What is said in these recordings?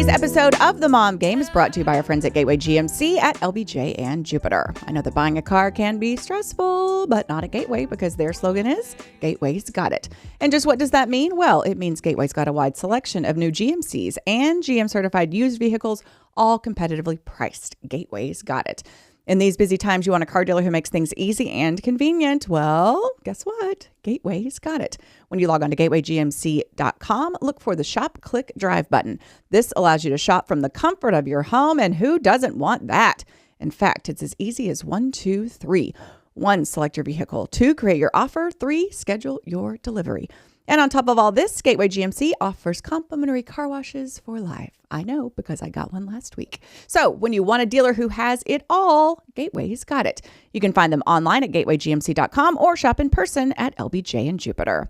Today's episode of The Mom Game is brought to you by our friends at Gateway GMC at LBJ and Jupiter. I know that buying a car can be stressful, but not at Gateway because their slogan is, Gateway's got it. And just what does that mean? Well, it means Gateway's got a wide selection of new GMCs and GM-certified used vehicles, all competitively priced. Gateway's got it. In these busy times, you want a car dealer who makes things easy and convenient. Well, guess what? Gateway's got it. When you log on to gatewaygmc.com, look for the Shop, Click, Drive button. This allows you to shop from the comfort of your home, and who doesn't want that? In fact, it's as easy as 1, 2, 3. 1, select your vehicle. 2, create your offer. 3, schedule your delivery. And on top of all this, Gateway GMC offers complimentary car washes for life. I know because I got one last week. So when you want a dealer who has it all, Gateway's got it. You can find them online at gatewaygmc.com or shop in person at LBJ and Jupiter.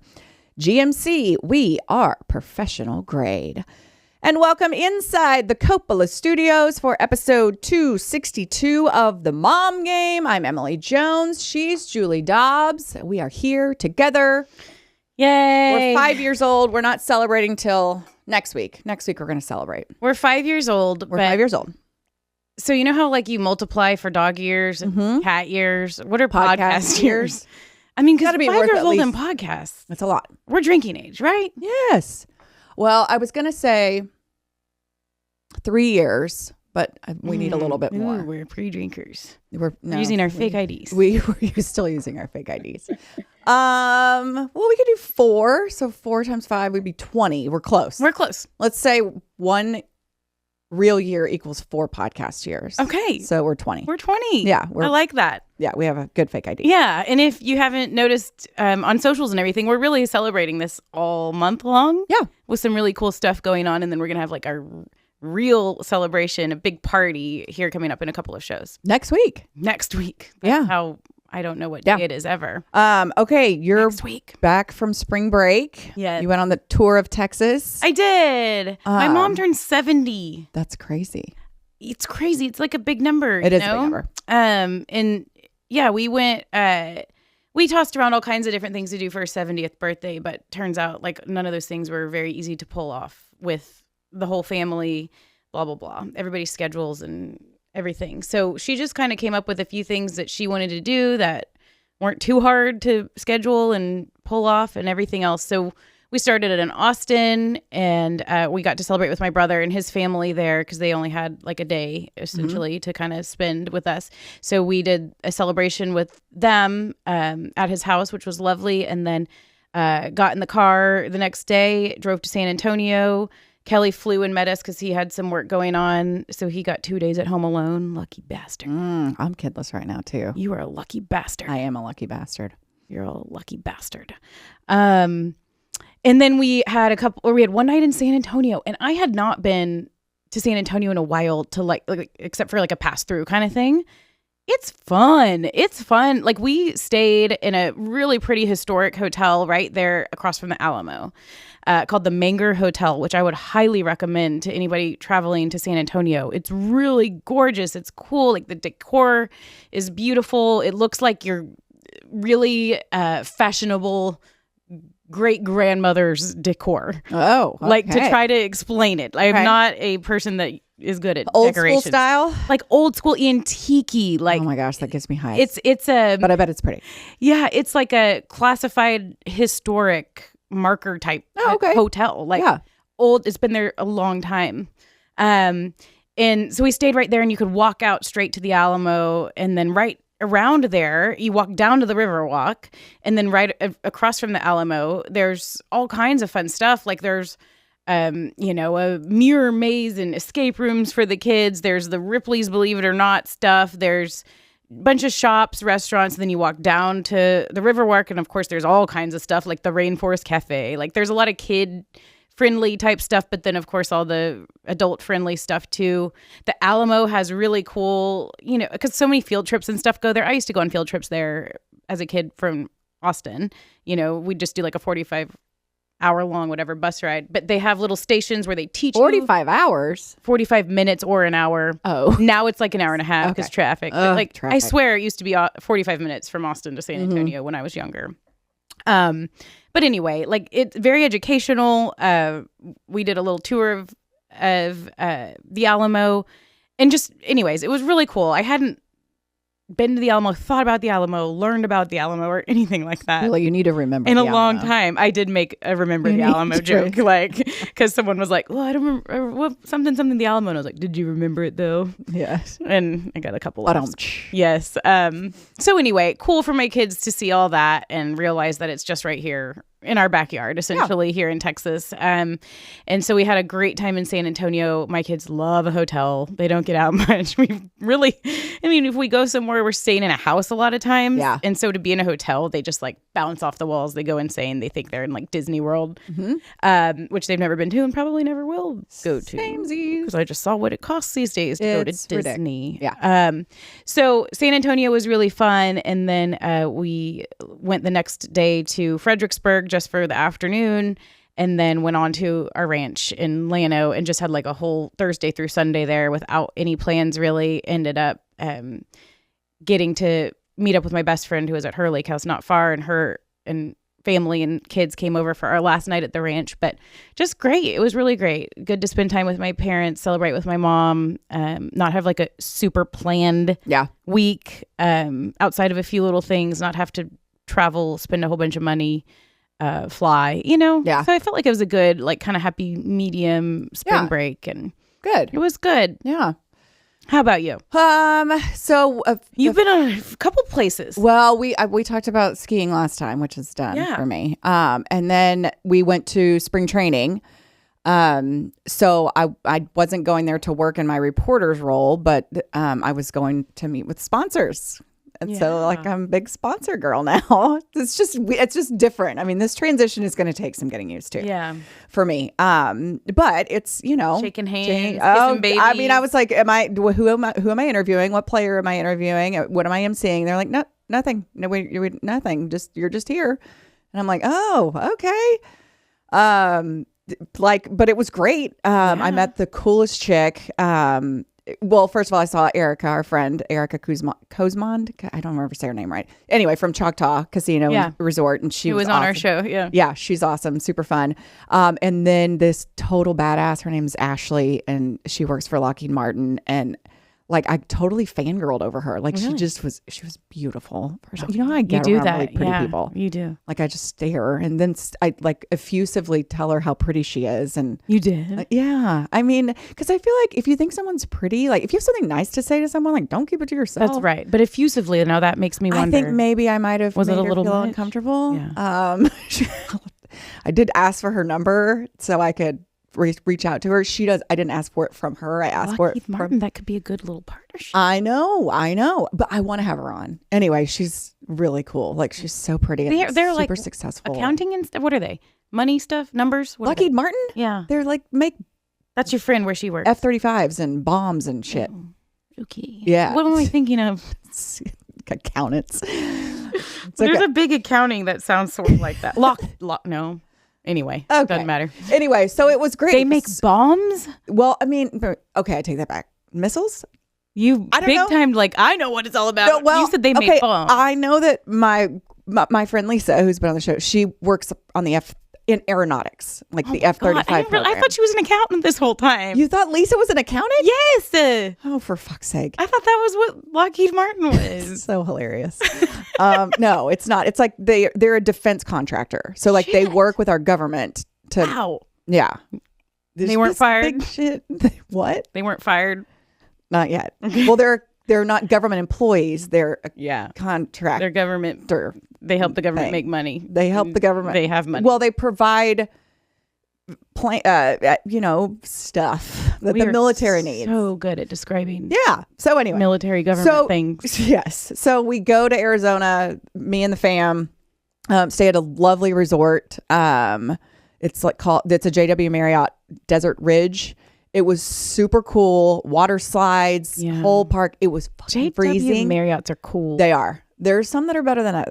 GMC, we are professional grade. And welcome inside the Coppola Studios for episode 262 of The Mom Game. I'm Emily Jones. She's Julie Dobbs. We are here together. Yay. We're 5 years old. We're not celebrating till next week. Next week, we're going to celebrate. We're 5 years old. We're 5 years old. So you know how like you multiply for dog years and cat years? What are podcast years? I mean, because 5 years old in podcasts. That's a lot. We're drinking age, right? Yes. Well, I was going to say 3 years, but we need a little bit more. Ooh, we're pre-drinkers. We're using our fake IDs. We're still using our fake IDs. Well, we could do 4. So 4 times 5 would be 20. We're close. We're close. Let's say 1 real year equals 4 podcast years. Okay. So we're 20. We're 20. Yeah. I like that. Yeah. We have a good fake ID. Yeah. And if you haven't noticed on socials and everything, we're really celebrating this all month long. Yeah. With some really cool stuff going on. And then we're going to have like our real celebration, a big party here coming up in a couple of shows. Next week. That's yeah. How I don't know what day it is ever. Okay, you're next week. Back from spring break. Yeah. You went on the tour of Texas. I did. My mom turned 70. That's crazy. It's crazy. It's like a big number. It is a big number. And yeah, we went we tossed around all kinds of different things to do for her 70th birthday, but turns out like none of those things were very easy to pull off with the whole family, blah, blah, blah, everybody's schedules and everything. So she just kind of came up with a few things that she wanted to do that weren't too hard to schedule and pull off and everything else. So we started it in Austin and we got to celebrate with my brother and his family there because they only had like a day essentially to kind of spend with us. So we did a celebration with them at his house, which was lovely. And then got in the car the next day, drove to San Antonio. Kelly flew and met us because he had some work going on. So he got 2 days at home alone. Lucky bastard. I'm kidless right now, too. You are a lucky bastard. I am a lucky bastard. You're a lucky bastard. And then we had one night in San Antonio. And I had not been to San Antonio in a while to like except for like a pass through kind of thing. It's fun. Like we stayed in a really pretty historic hotel right there across from the Alamo. Called the Manger Hotel, which I would highly recommend to anybody traveling to San Antonio. It's really gorgeous. It's cool. Like the decor is beautiful. It looks like your really fashionable great-grandmother's decor. Oh, okay. Like to try to explain it. I am not a person that is good at old decorations. School style? Like old school antique-y. Like, oh my gosh, that gives me highs. It's a... But I bet it's pretty. Yeah, it's like a classified historic marker type hotel. Like old, it's been there a long time. And so we stayed right there and you could walk out straight to the Alamo and then right around there, you walk down to the Riverwalk and then right across from the Alamo, there's all kinds of fun stuff. Like there's, a mirror maze and escape rooms for the kids. There's the Ripley's Believe It or Not stuff. There's bunch of shops, restaurants, and then you walk down to the Riverwalk, and of course there's all kinds of stuff like the Rainforest Cafe. Like there's a lot of kid friendly type stuff, but then of course all the adult friendly stuff too. The Alamo has really cool, because so many field trips and stuff go there. I used to go on field trips there as a kid from Austin. We'd just do like a 45-hour-long whatever bus ride, but they have little stations where they teach 45 hours 45 minutes or an hour. Oh, now it's like an hour and a half because traffic. But traffic. I swear it used to be 45 minutes from Austin to San Antonio when I was younger. But anyway, like it's very educational. We did a little tour of of the Alamo. And just, anyways, it was really cool. I hadn't been to the Alamo, thought about the Alamo, learned about the Alamo, or anything like that. Really, you need to remember in a long time. I did make a remember the Alamo joke, like, because someone was like, "Well, I don't remember something the Alamo," and I was like, "Did you remember it though?" Yes, and I got a couple of yes. So anyway, cool for my kids to see all that and realize that it's just right here in our backyard, essentially, here in Texas. And so we had a great time in San Antonio. My kids love a hotel. They don't get out much. We really, I mean, if we go somewhere, we're staying in a house a lot of times. Yeah. And so to be in a hotel, they just like bounce off the walls. They go insane. They think they're in like Disney World, which they've never been to and probably never will go to. Because I just saw what it costs these days to go to Disney. Yeah. So San Antonio was really fun. And then we went the next day to Fredericksburg just for the afternoon, and then went on to our ranch in Llano and just had like a whole Thursday through Sunday there without any plans really. Ended up getting to meet up with my best friend who was at her lake house not far, and her and family and kids came over for our last night at the ranch. But just great. It was really great. Good to spend time with my parents, celebrate with my mom, not have like a super planned week outside of a few little things, not have to travel, spend a whole bunch of money, fly, you know? Yeah. So I felt like it was a good, like, kind of happy medium spring break, and good. It was good. Yeah. How about you? So you've been a couple places. Well, we talked about skiing last time, which is done for me. And then we went to spring training. So I wasn't going there to work in my reporter's role, but I was going to meet with sponsors. And so like I'm a big sponsor girl now. It's just different. I mean, this transition is going to take some getting used to. Yeah. For me. But it's, you know, shaking hands, kissing babies. I mean, I was like, who am I interviewing? What player am I interviewing? What am I emceeing? They're like, no, nothing. No, nothing. You're just here. And I'm like, oh, okay. But it was great. I met the coolest chick. Well, first of all, I saw Erica, our friend, Erica Kozmond. I don't remember say her name right. Anyway, from Choctaw Casino and Resort. And she was on awesome. our show. Yeah. Yeah, she's awesome. Super fun. And then this total badass, her name's Ashley, and she works for Lockheed Martin. And like, I totally fangirled over her. Like, she was beautiful. You know how I get around really pretty people? You do. Like, I just stare and then I like effusively tell her how pretty she is. And you did? Yeah. I mean, because I feel like if you think someone's pretty, like if you have something nice to say to someone, like don't keep it to yourself. That's right. But effusively, now that makes me wonder. I think maybe I might have made her feel uncomfortable. Yeah. I did ask for her number so I could reach out to her. She does. I didn't ask for it from her. I asked for it from that could be a good little partnership. I know. But I want to have her on. Anyway, she's really cool. Like she's so pretty. They're super like successful. Accounting and stuff. What are they? Money stuff? Numbers? Lockheed Martin? Yeah. They're like make. That's your friend where she works. F-35s and bombs and shit. Oh, okay. Yeah. What am I thinking of? Accountants. There's a big accounting that sounds sort of like that. Lock. No. Anyway, doesn't matter. Anyway, so it was great. They make bombs? Well, I mean, okay, I take that back. Missiles? I don't know. Time, like, I know what it's all about. No, well, you said they make bombs. I know that my friend Lisa, who's been on the show, she works on the in aeronautics, like the F-35 program. I thought she was an accountant this whole time. You thought Lisa was an accountant? Yes. Oh, for fuck's sake. I thought that was what Lockheed Martin was. So hilarious. No, it's not. It's like they're a defense contractor. So like they work with our government to. Wow. Yeah. They weren't fired? Big shit. What? They weren't fired? Not yet. Well, they're not government employees. They're a contractor. They're government. They help the government make money. They help the government. They have money. Well, they provide, stuff that the military needs. So good at describing. Yeah. So anyway, military government things. Yes. So we go to Arizona. Me and the fam stay at a lovely resort. It's a JW Marriott Desert Ridge. It was super cool. Water slides, whole park. It was fucking freezing. Marriotts are cool. They are. There's some that are better than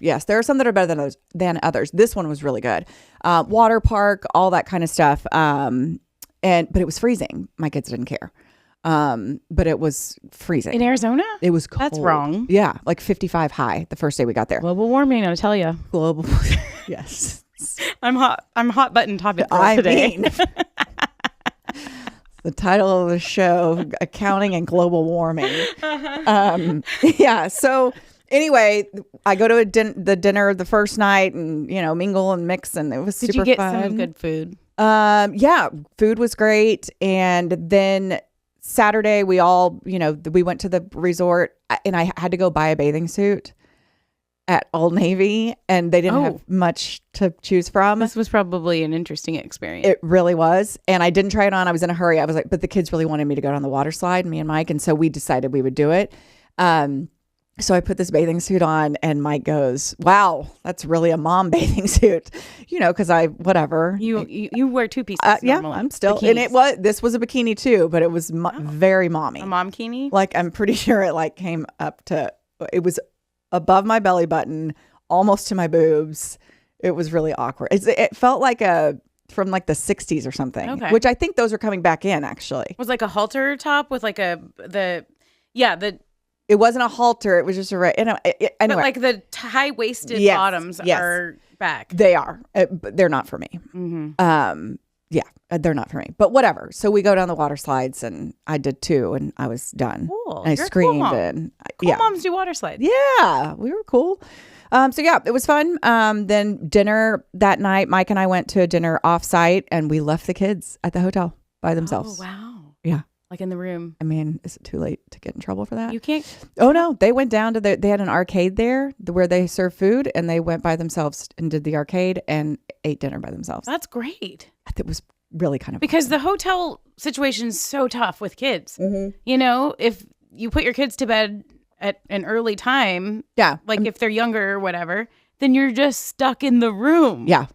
Yes, there are some that are better than others. This one was really good. Water park, all that kind of stuff. But it was freezing. My kids didn't care. But it was freezing in Arizona. It was cold. That's wrong. Yeah, like 55 high the first day we got there. Global warming, I'll tell you. Global. Yes. I'm hot button topic girl today. the title of the show, Accounting and Global Warming. Yeah. So anyway, I go to the dinner the first night and, mingle and mix, and it was super fun. Did you get some good food? Yeah, food was great. And then Saturday we all, we went to the resort, and I had to go buy a bathing suit at Old Navy, and they didn't have much to choose from. This was probably an interesting experience. It really was. And I didn't try it on. I was in a hurry. I was like, but the kids really wanted me to go down the water slide, me and Mike. And so we decided we would do it. So I put this bathing suit on, and Mike goes, "Wow, that's really a mom bathing suit," because whatever. You wear two pieces. Yeah, I'm still, bikinis. And this was a bikini too, but it was very mommy. A momkini? Like, I'm pretty sure it came up to, it was above my belly button, almost to my boobs. It was really awkward. It felt like from the 60s or something, which I think those are coming back in actually. It was like a halter top with it wasn't a halter. It was just anyway. But the high-waisted bottoms are back. They are. But they're not for me. Mm-hmm. Yeah, they're not for me. But whatever. So we go down the water slides, and I did too, and I was done. Cool. And I screamed. Cool mom. And cool moms do water slides. Yeah, we were cool. So yeah, it was fun. Then dinner that night, Mike and I went to a dinner off-site, and we left the kids at the hotel by themselves. Oh, wow. Yeah. Like in the room. I mean, is it too late to get in trouble for that? You can't. Oh, no. They went down to they had an arcade there where they serve food, and they went by themselves and did the arcade and ate dinner by themselves. That's great. It was really kind of because awesome. The hotel situation is so tough with kids. Mm-hmm. If you put your kids to bed at an early time, if they're younger or whatever, then you're just stuck in the room. Yeah.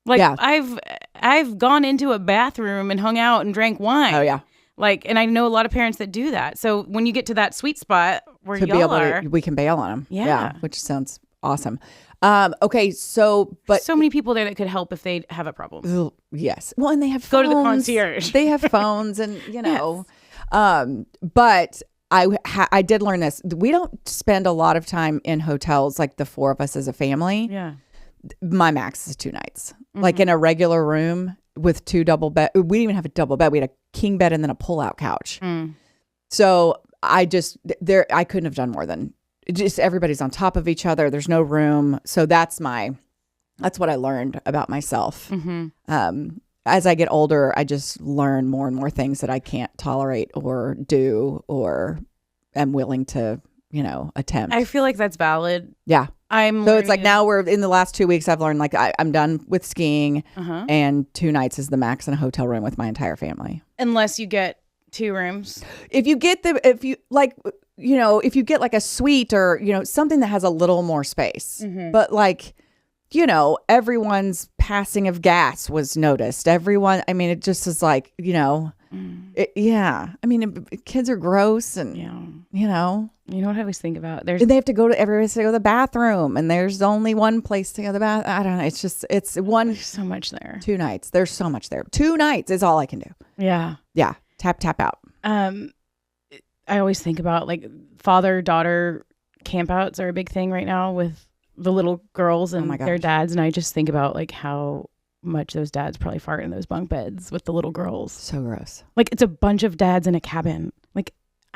I've gone into a bathroom and hung out and drank wine. Oh, yeah. And I know a lot of parents that do that. So when you get to that sweet spot where y'all are, we can bail on them. Yeah. Which sounds awesome. Okay. So many people there that could help if they have a problem. Yes. Well, and they have go phones. to the concierge. They have phones, and Yes. But I did learn this. We don't spend a lot of time in hotels, like the four of us as a family. Yeah. My max is 2 nights, like in a regular room with 2 double bed. We didn't even have a double bed. We had a king bed and then a pull-out couch. So I couldn't have done more than just everybody's on top of each other. There's no room. So that's what I learned about myself. Mm-hmm. As I get older, I just learn more and more things that I can't tolerate or do or am willing to, attempt. I feel like that's valid. Yeah. It's like now we're in the last 2 weeks, I've learned I'm done with skiing, and 2 nights is the max in a hotel room with my entire family. Unless you get 2 rooms. If you get if you get like a suite or, something that has a little more space, but everyone's passing of gas was noticed. Everyone, I mean, it just is like, yeah. I mean, kids are gross and, You know what I always think about? They have to go to everywhere to go to the bathroom, and there's only one place to go to the bath. I don't know. It's one. There's so much there. 2 nights. There's so much there. 2 nights is all I can do. Yeah. Yeah. Tap out. I always think about father-daughter campouts are a big thing right now with the little girls and their dads. And I just think about how much those dads probably fart in those bunk beds with the little girls. So gross. It's a bunch of dads in a cabin.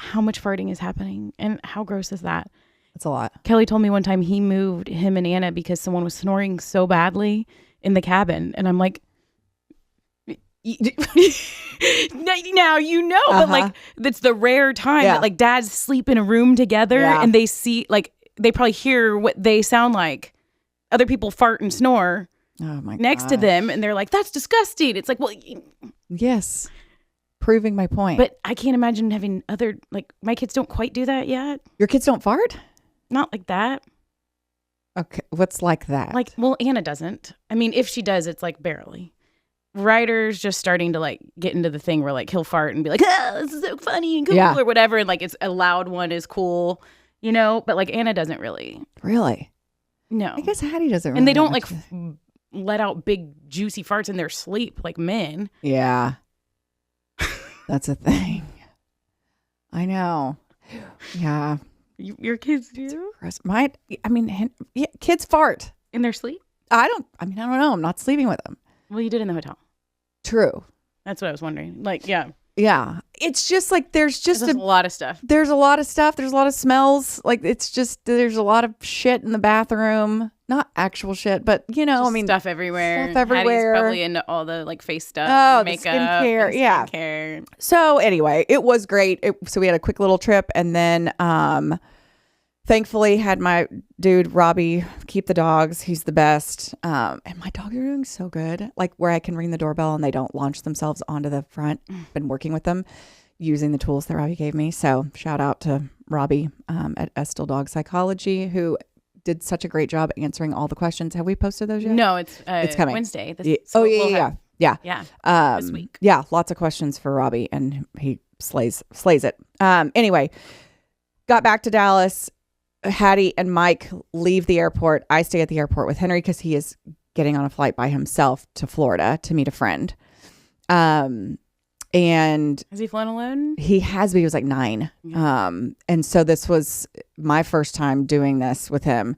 How much farting is happening and how gross is that? It's a lot. Kelly told me one time he moved him and Anna because someone was snoring so badly in the cabin. And I'm like, now but that's the rare time that dads sleep in a room together and they see they probably hear what they sound like. Other people fart and snore next to them, and they're like, "That's disgusting." It's like, well, yes, proving my point. But I can't imagine having my kids don't quite do that yet. Your kids don't fart? Not like that. Okay, what's like that? Anna doesn't. I mean, if she does, it's barely. Ryder's just starting to get into the thing where he'll fart and be like, "Oh, this is so funny and cool," or whatever, and it's a loud one is cool, But Anna doesn't really. Really? No. I guess Hattie doesn't. Really and they don't let out big juicy farts in their sleep like men. Yeah. That's a thing. I know. Yeah. Your kids do? Kids fart. In their sleep? I don't know. I'm not sleeping with them. Well, you did in the hotel. True. That's what I was wondering. Yeah. It's just like there's a lot of stuff. There's a lot of stuff. There's a lot of smells. Like it's just there's a lot of shit in the bathroom. Not actual shit, but stuff everywhere. Stuff everywhere. Hattie's probably into all the like face stuff, makeup, skincare. Yeah. Skincare. So anyway, it was great. So we had a quick little trip, and then thankfully had my dude Robbie keep the dogs. He's the best. And my dogs are doing so good. Like where I can ring the doorbell and they don't launch themselves onto the front. Been working with them using the tools that Robbie gave me. So shout out to Robbie at Estill Dog Psychology, who did such a great job answering all the questions. Have we posted those yet? No, it's coming Wednesday. Yeah. This week. Yeah, lots of questions for Robbie, and he slays it. Anyway, got back to Dallas. Hattie and Mike leave the airport. I stay at the airport with Henry because he is getting on a flight by himself to Florida to meet a friend. And has he flown alone? He has, but he was like 9. Yeah. And so this was my first time doing this with him.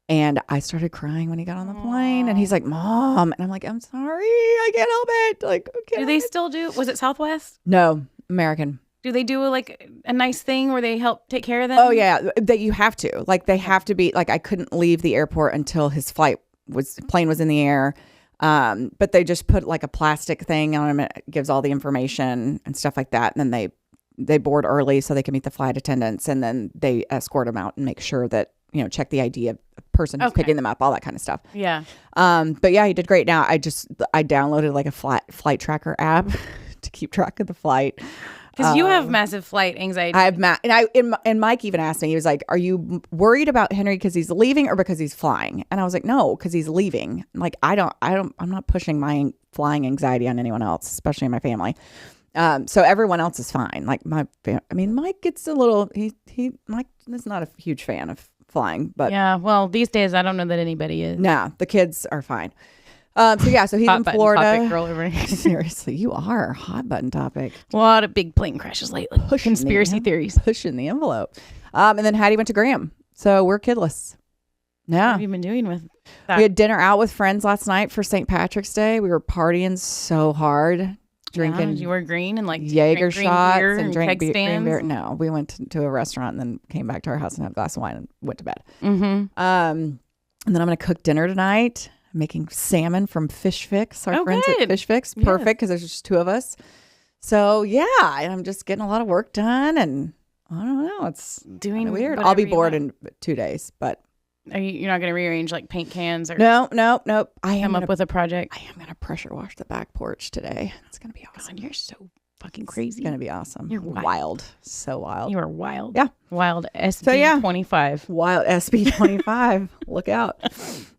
And I started crying when he got on the plane. And he's like, Mom. And I'm like, I'm sorry. I can't help it. Like, okay. Do they still do? Was it Southwest? No, American. Do they do like a nice thing where they help take care of them? Oh, yeah. That you have to. Like, they have to be, like, I couldn't leave the airport until his plane was in the air. But they just put like a plastic thing on him. It gives all the information and stuff like that. And then they board early so they can meet the flight attendants. And then they escort them out and make sure that, check the ID of the person who's picking them up, all that kind of stuff. Yeah. But yeah, he did great. Now I downloaded like a flight tracker app to keep track of the flight. Because you have massive flight anxiety. I have and Mike even asked me, he was like, "Are you worried about Henry because he's leaving or because he's flying?" And I was like, "No, because he's leaving." Like I'm not pushing my flying anxiety on anyone else, especially in my family. So everyone else is fine. Like Mike gets a little. Mike is not a huge fan of flying, but yeah. Well, these days I don't know that anybody is. Nah, the kids are fine. So he's in Florida. Topic girl over here. Seriously, you are a hot button topic. A lot of big plane crashes lately. Conspiracy theories. Pushing the envelope. And then Hattie went to Graham. So we're kidless. Yeah. What have you been doing with that? We had dinner out with friends last night for St. Patrick's Day. We were partying so hard. Drinking. Yeah, you were green and like Jaeger shots and drank green beer. No, we went to a restaurant and then came back to our house and had a glass of wine and went to bed. Mm-hmm. And then I'm going to cook dinner tonight. Making salmon from Fish Fix. Our friends at Fish Fix. Perfect because there's just 2 of us. So yeah, and I'm just getting a lot of work done, and I don't know. It's doing weird. I'll be bored in 2 days, but you're not going to rearrange like paint cans or no. I am up with a project. I am going to pressure wash the back porch today. It's going to be awesome. God, you're so fucking crazy. It's going to be awesome. You're wild. So wild. You are wild. Yeah. Wild SB 25. Wild SB 25. Look out.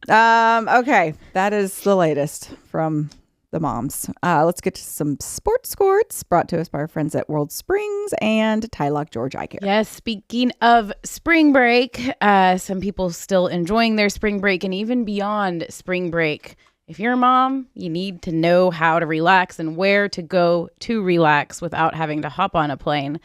Okay. That is the latest from the moms. Let's get to some sports squirts brought to us by our friends at WorldSprings and Tylock George Eyecare. Yes. Speaking of spring break, some people still enjoying their spring break and even beyond spring break. If you're a mom, you need to know how to relax and where to go to relax without having to hop on a plane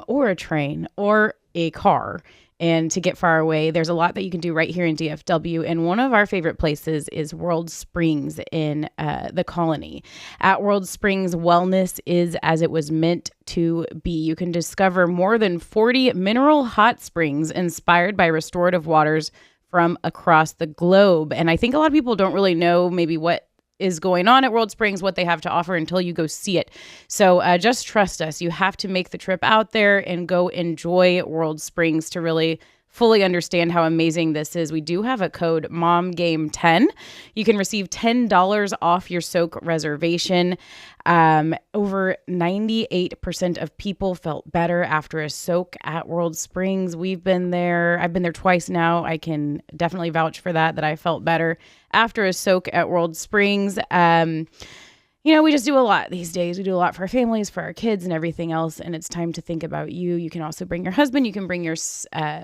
or a train or a car. And to get far away, there's a lot that you can do right here in DFW. And one of our favorite places is WorldSprings in the Colony. At WorldSprings, wellness is as it was meant to be. You can discover more than 40 mineral hot springs inspired by restorative waters from across the globe. And I think a lot of people don't really know maybe what is going on at WorldSprings, what they have to offer until you go see it. So just trust us. You have to make the trip out there and go enjoy WorldSprings to really fully understand how amazing this is. We do have a code MOMGAME10. You can receive $10 off your soak reservation. Over 98% of people felt better after a soak at WorldSprings. We've been there. I've been there twice now. I can definitely vouch for that I felt better after a soak at WorldSprings. We just do a lot these days. We do a lot for our families, for our kids and everything else. And it's time to think about you. You can also bring your husband. You can bring your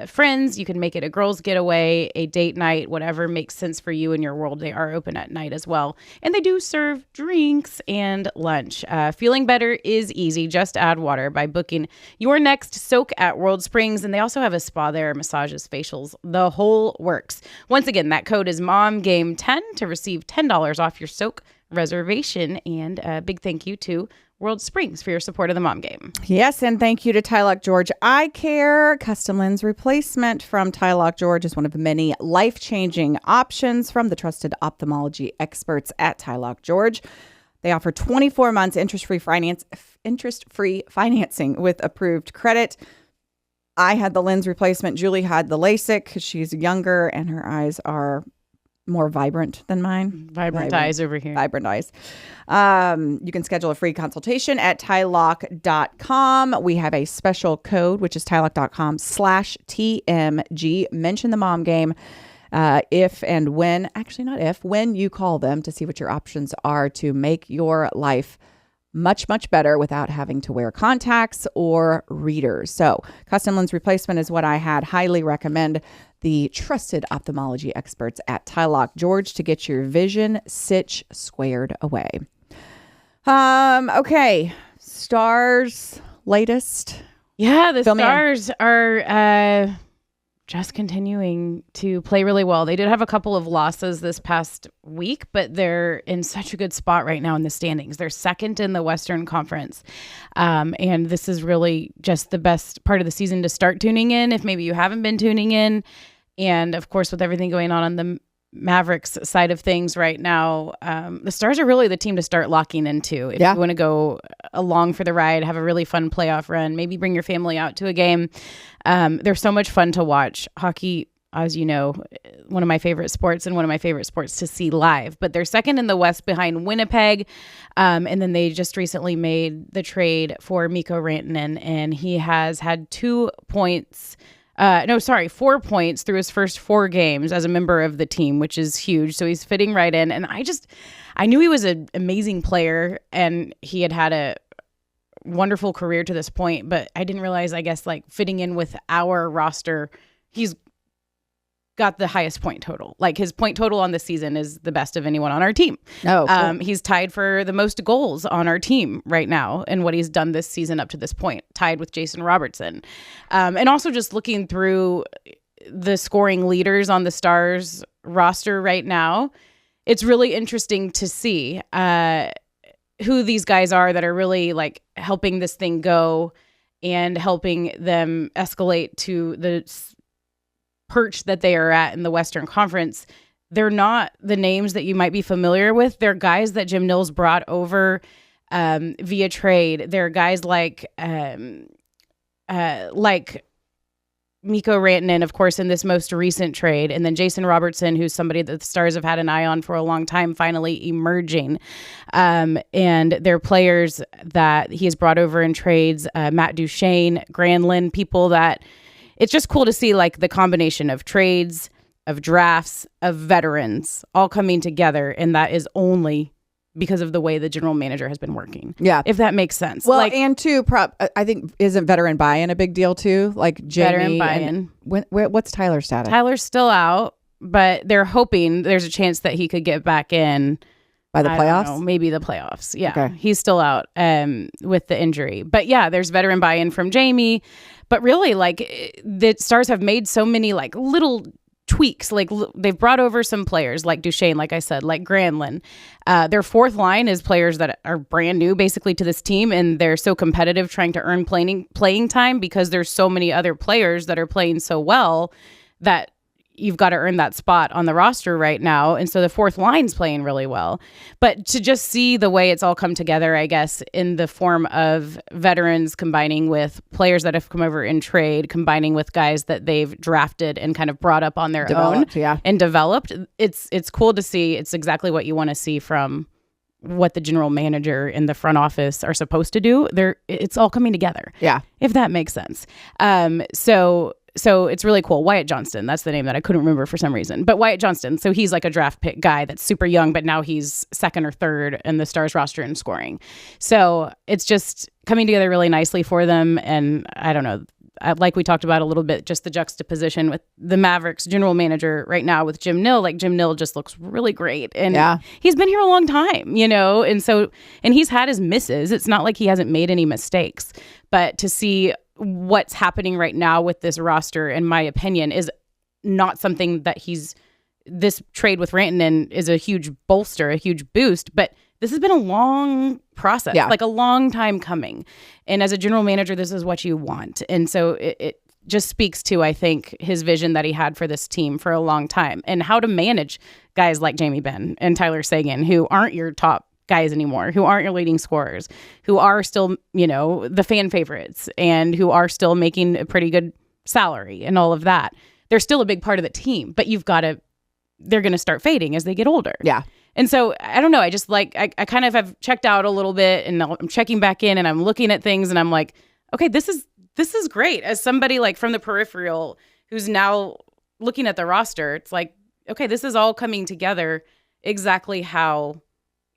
friends. You can make it a girls' getaway, a date night, whatever makes sense for you and your world. They are open at night as well. And they do serve drinks and lunch. Feeling better is easy. Just add water by booking your next soak at WorldSprings. And they also have a spa there, massages, facials, the whole works. Once again, that code is MOMGAME10 to receive $10 off your soak reservation. And a big thank you to WorldSprings for your support of the mom game. Yes, and thank you to Tylock George Eyecare. Custom lens replacement from Tylock George is one of many life-changing options from the trusted ophthalmology experts at Tylock George. They offer 24 months interest-free financing with approved credit. I had the lens replacement. Julie had the LASIK because she's younger and her eyes are more vibrant than mine. Vibrant eyes over here. Vibrant eyes. You can schedule a free consultation at tylock.com. We have a special code, which is tylock.com/TMG. Mention the mom game when you call them to see what your options are to make your life much, much better without having to wear contacts or readers. So custom lens replacement is what I had. Highly recommend the trusted ophthalmology experts at Tylock George to get your vision sitch squared away. Okay. Stars latest. Yeah, the Stars are just continuing to play really well. They did have a couple of losses this past week, but they're in such a good spot right now in the standings. They're second in the Western Conference. And this is really just the best part of the season to start tuning in if maybe you haven't been tuning in. And of course, with everything going on the Mavericks side of things right now, the Stars are really the team to start locking into. If you want to go along for the ride, have a really fun playoff run, maybe bring your family out to a game. They're so much fun to watch. Hockey, as you know, one of my favorite sports and one of my favorite sports to see live. But they're second in the West behind Winnipeg. And then they just recently made the trade for Mikko Rantanen, and he has had 4 points through his first 4 games as a member of the team, which is huge. So he's fitting right in. And I knew he was an amazing player and he had a wonderful career to this point, but I didn't realize, I guess, like fitting in with our roster, he's got the highest point total. Like his point total on this season is the best of anyone on our team. Oh, cool. He's tied for the most goals on our team right now and what he's done this season up to this point, tied with Jason Robertson. And also just looking through the scoring leaders on the Stars roster right now, it's really interesting to see who these guys are that are really like helping this thing go and helping them escalate to the perch that they are at in the Western Conference. They're not the names that you might be familiar with. They're guys that Jim Nill's brought over via trade. They're guys like Mikko Rantanen, of course, in this most recent trade, and then Jason Robertson, who's somebody that the Stars have had an eye on for a long time, finally emerging. And they're players that he has brought over in trades, Matt Duchene, Granlund, people that it's just cool to see, like the combination of trades, of drafts, of veterans all coming together, and that is only because of the way the general manager has been working. Yeah. If that makes sense. Well, and too, I think, isn't veteran buy-in a big deal too? Like Jamie. Veteran buy-in. What's Tyler's status? Tyler's still out, but they're hoping there's a chance that he could get back in. By the playoffs? Maybe the playoffs. Yeah. Okay. He's still out with the injury. But yeah, there's veteran buy-in from Jamie. But really, like, the Stars have made so many like little tweaks. Like they've brought over some players like Duchene, like I said, like Granlund. Their fourth line is players that are brand new basically to this team, and they're so competitive trying to earn playing time because there's so many other players that are playing so well that you've got to earn that spot on the roster right now. And so the fourth line's playing really well. But to just see the way it's all come together, I guess, in the form of veterans combining with players that have come over in trade, combining with guys that they've drafted and kind of brought up on their own and developed, it's cool to see. It's exactly what you want to see from what the general manager and the front office are supposed to do. It's all coming together. Yeah. If that makes sense. So it's really cool. Wyatt Johnston, that's the name that I couldn't remember for some reason. But Wyatt Johnston, so he's like a draft pick guy that's super young, but now he's second or third in the Stars roster in scoring. So it's just coming together really nicely for them. And I don't know, like we talked about a little bit, just the juxtaposition with the Mavericks general manager right now with Jim Nill. Like Jim Nill just looks really great. And he's been here a long time, you know? And he's had his misses. It's not like he hasn't made any mistakes. But to see what's happening right now with this roster, in my opinion, is not something that this trade with Rantanen is a huge bolster, a huge boost, but this has been a long process, Yeah. like a long time coming. And as a general manager, this is what you want. And so it just speaks to, I think, his vision that he had for this team for a long time and how to manage guys like Jamie Benn and Tyler Seguin, who aren't your top guys anymore, who aren't your leading scorers, who are still, the fan favorites and who are still making a pretty good salary and all of that. They're still a big part of the team, but they're going to start fading as they get older. Yeah. And so, I don't know. I just I kind of have checked out a little bit and I'm checking back in and I'm looking at things and I'm like, okay, this is great. As somebody like from the peripheral who's now looking at the roster, it's like, okay, this is all coming together exactly how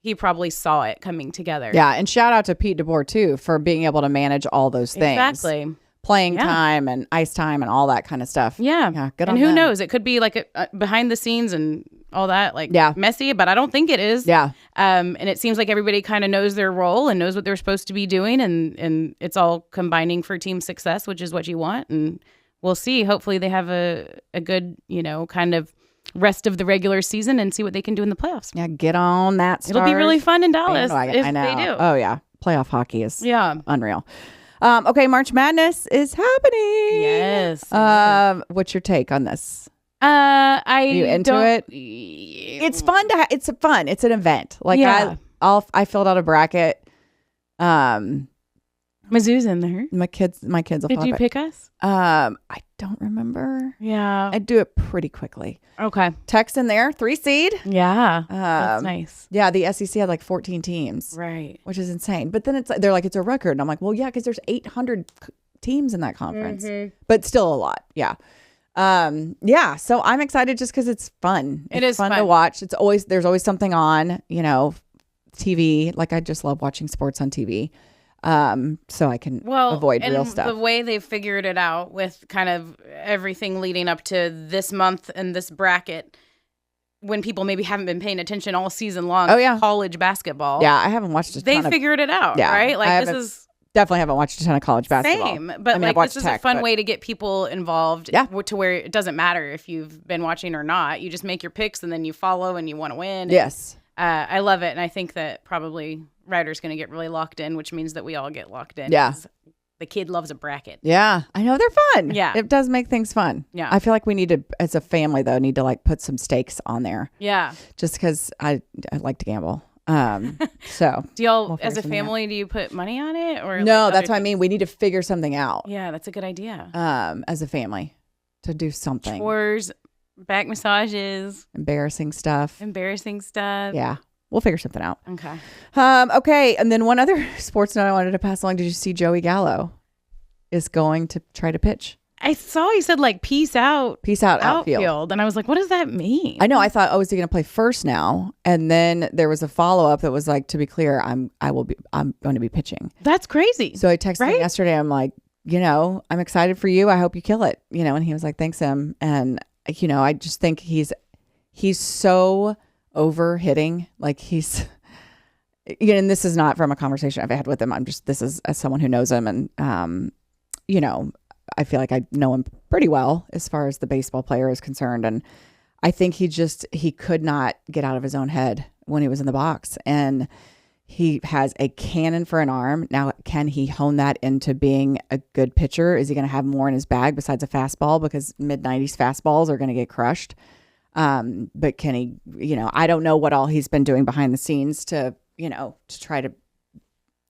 he probably saw it coming together. Yeah. And shout out to Pete DeBoer too for being able to manage all those things. Exactly. Playing time and ice time and all that kind of stuff. Yeah. Good and on who them. knows? It could be like a behind the scenes and all that, messy, but I don't think it is. Yeah. And it seems like everybody kind of knows their role and knows what they're supposed to be doing. And it's all combining for team success, which is what you want. And we'll see. Hopefully they have a good, kind of rest of the regular season and see what they can do in the playoffs. Yeah. Get on that. It'll be really fun in Dallas if I know. they do. Oh, yeah. Playoff hockey is unreal. Okay, March Madness is happening. Yes. What's your take on this? Are you into it? It's fun to. It's fun. It's an event. I filled out a bracket. Mizzou's in there. My kids will. Did you pick us? I don't remember. Yeah, I do it pretty quickly. Okay. Tech's in there, 3 seed. Yeah, that's nice. Yeah, the SEC had like 14 teams, right? Which is insane. But then they're like it's a record, and I'm like, well, yeah, because there's 800 teams in that conference, but still a lot. Yeah. So I'm excited just because it's fun. It's fun to watch. There's always something on, TV. Like I just love watching sports on TV. So I can avoid real stuff. The way they figured it out with kind of everything leading up to this month and this bracket, when people maybe haven't been paying attention all season long. Oh yeah, college basketball. Yeah, I haven't watched. They figured it out. Yeah, right. Like this is. Definitely haven't watched a ton of college basketball. Same, but this is a fun way to get people involved. Yeah. To where it doesn't matter if you've been watching or not. You just make your picks and then you follow and you want to win. Yes. I love it, and I think that probably Ryder's going to get really locked in, which means that we all get locked in. Yeah. The kid loves a bracket. Yeah, I know they're fun. Yeah, it does make things fun. Yeah, I feel like we need to, as a family, though, put some stakes on there. Yeah, just because I like to gamble. So do y'all as a family, do you put money on it or no? That's what I mean. We need to figure something out. Yeah, that's a good idea. As a family, to do something. Chores, back massages, embarrassing stuff. Yeah, we'll figure something out. Okay. Okay, and then one other sports note I wanted to pass along. Did you see Joey Gallo is going to try to pitch? I saw he said peace out outfield. And I was like, what does that mean? I know. I thought, is he going to play first now? And then there was a follow-up that was like, to be clear, I'm going to be pitching. That's crazy. So I texted him yesterday. I'm like, I'm excited for you. I hope you kill it. And he was like, thanks, Em. And, I just think he's so over hitting. Like he's, and this is not from a conversation I've had with him. This is as someone who knows him. And, I feel like I know him pretty well as far as the baseball player is concerned. And I think he could not get out of his own head when he was in the box. And he has a cannon for an arm. Now, can he hone that into being a good pitcher? Is he going to have more in his bag besides a fastball? Because mid-90s fastballs are going to get crushed. But can he, I don't know what all he's been doing behind the scenes to try to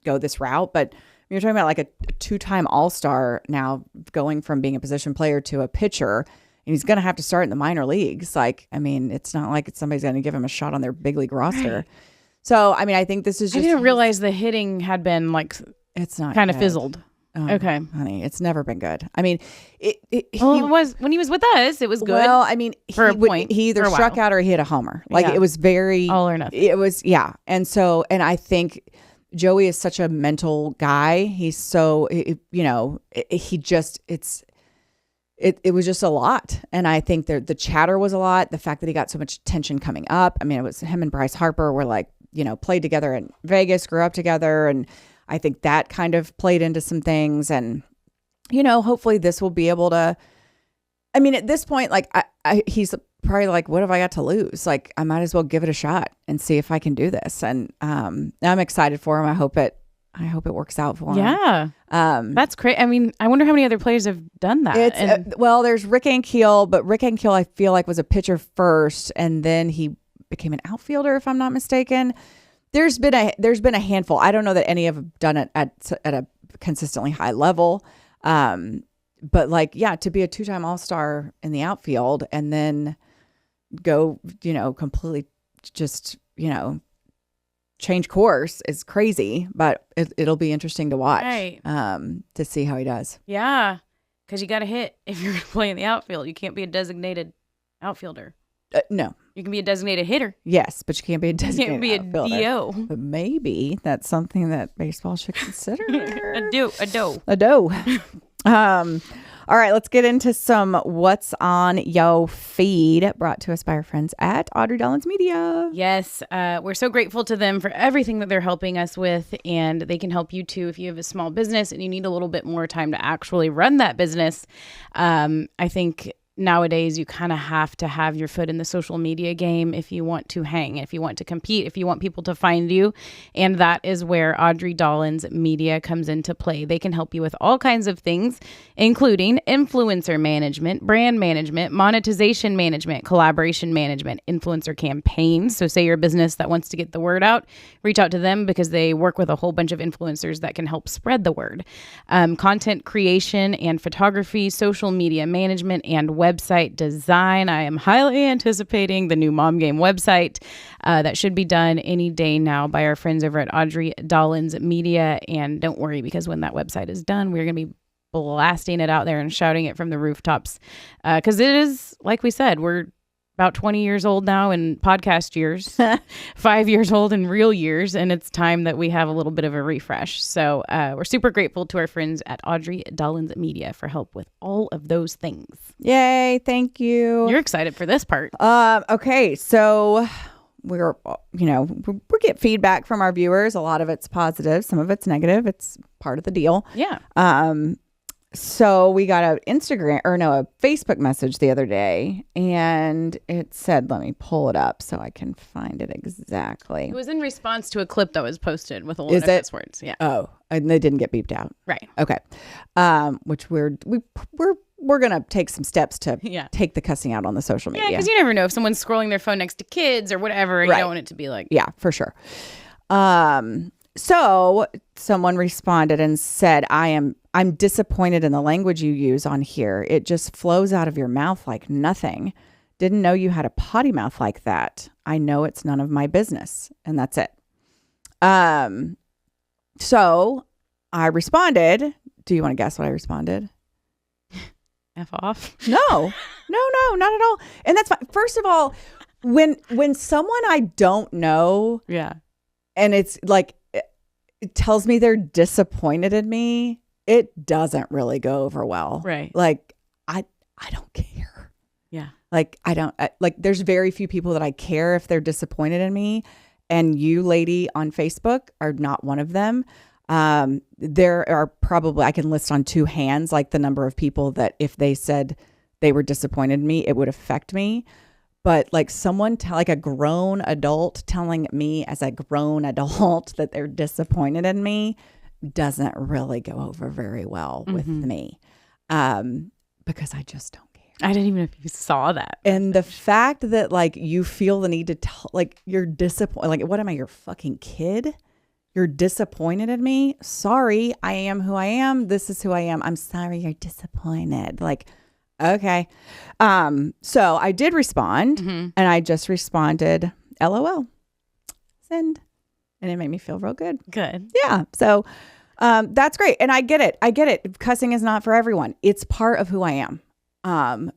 go this route. But you're talking about like a 2-time All-Star now going from being a position player to a pitcher, and he's going to have to start in the minor leagues. It's not like somebody's going to give him a shot on their big league roster. Right. So, I think this is just... I didn't realize the hitting had been it's not kind of fizzled. Okay. Honey, it's never been good. It was when he was with us, it was good. Well, for a point. He either struck out or he hit a homer. It was very... all or nothing. It was, yeah. And I think... Joey is such a mental guy. He's so, it was just a lot. And I think the chatter was a lot. The fact that he got so much attention coming up. It was him and Bryce Harper were played together in Vegas, grew up together. And I think that kind of played into some things. And, hopefully this will be able to, at this point, he's probably like, what have I got to lose? Like, I might as well give it a shot and see if I can do this. And I'm excited for him. I hope it works out for him. Yeah. That's great. I mean, I wonder how many other players have done that. Well, there's Rick Ankiel, but Rick Ankiel, I feel like, was a pitcher first, and then he became an outfielder, if I'm not mistaken. There's been a handful. I don't know that any have done it at a consistently high level. But like, yeah, to be a 2-time All-Star in the outfield and then go, completely just, change course is crazy, but it'll be interesting to watch, right. To see how he does. Yeah. Cause you got to hit if you're playing the outfield. You can't be a designated outfielder. No. You can be a designated hitter. Yes, but you can't be a designated outfielder. You can't be a DO. But maybe that's something that baseball should consider. A doe. All right, let's get into some What's on Yo Feed, brought to us by our friends at Audrie Dollins Media. Yes, we're so grateful to them for everything that they're helping us with, and they can help you too if you have a small business and you need a little bit more time to actually run that business. I think nowadays you kind of have to have your foot in the social media game if you want to hang, if you want to compete, if you want people to find you. And that is where Audrie Dollins Media comes into play. They can help you with all kinds of things, including influencer management, brand management, monetization management, collaboration management, influencer campaigns. So say you're a business that wants to get the word out, reach out to them because they work with a whole bunch of influencers that can help spread the word. Content creation and photography, social media management, and website design. I am highly anticipating the new Mom Game website that should be done any day now by our friends over at Audrie Dollins Media. And don't worry, because when that website is done, we're going to be blasting it out there and shouting it from the rooftops. Because it is, like we said, we're about 20 years old now in podcast years, 5 years old in real years, and it's time that we have a little bit of a refresh. So we're super grateful to our friends at Audrie Dollins Media for help with all of those things. Yay, thank you. You're excited for this part. Okay, so we get feedback from our viewers. A lot of it's positive, some of it's negative. It's part of the deal. Yeah. So we got a Facebook message the other day, and it said, let me pull it up so I can find it exactly. It was in response to a clip that was posted with a lot of cuss words. Yeah. Oh, and they didn't get beeped out. Right. Okay. Which we're gonna take some steps to take the cussing out on the social media. Yeah, because you never know if someone's scrolling their phone next to kids or whatever, and you don't want it to be like. Yeah, for sure. So someone responded and said, I'm disappointed in the language you use on here. It just flows out of your mouth like nothing. Didn't know you had a potty mouth like that. I know it's none of my business. And that's it. So I responded. Do you want to guess what I responded? F off? No, not at all. And that's fine. First of all, when someone I don't know, and it's like, it tells me they're disappointed in me, it doesn't really go over well. Right. Like, I don't care. Yeah. Like, there's very few people that I care if they're disappointed in me. And you, lady, on Facebook are not one of them. There are probably, I can list on two hands, like the number of people that if they said they were disappointed in me, it would affect me. But like someone, like a grown adult telling me as a grown adult that they're disappointed in me doesn't really go over very well with me. Because I just don't care. I didn't even know if you saw that. And the fact that like you feel the need to tell, like you're disappointed, like what am I, your fucking kid? You're disappointed in me? Sorry, I am who I am. This is who I am. I'm sorry you're disappointed. Like, okay. So I did respond, and I just responded, LOL, send. And it made me feel real good. Good. Yeah. So that's great. And I get it. Cussing is not for everyone. It's part of who I am.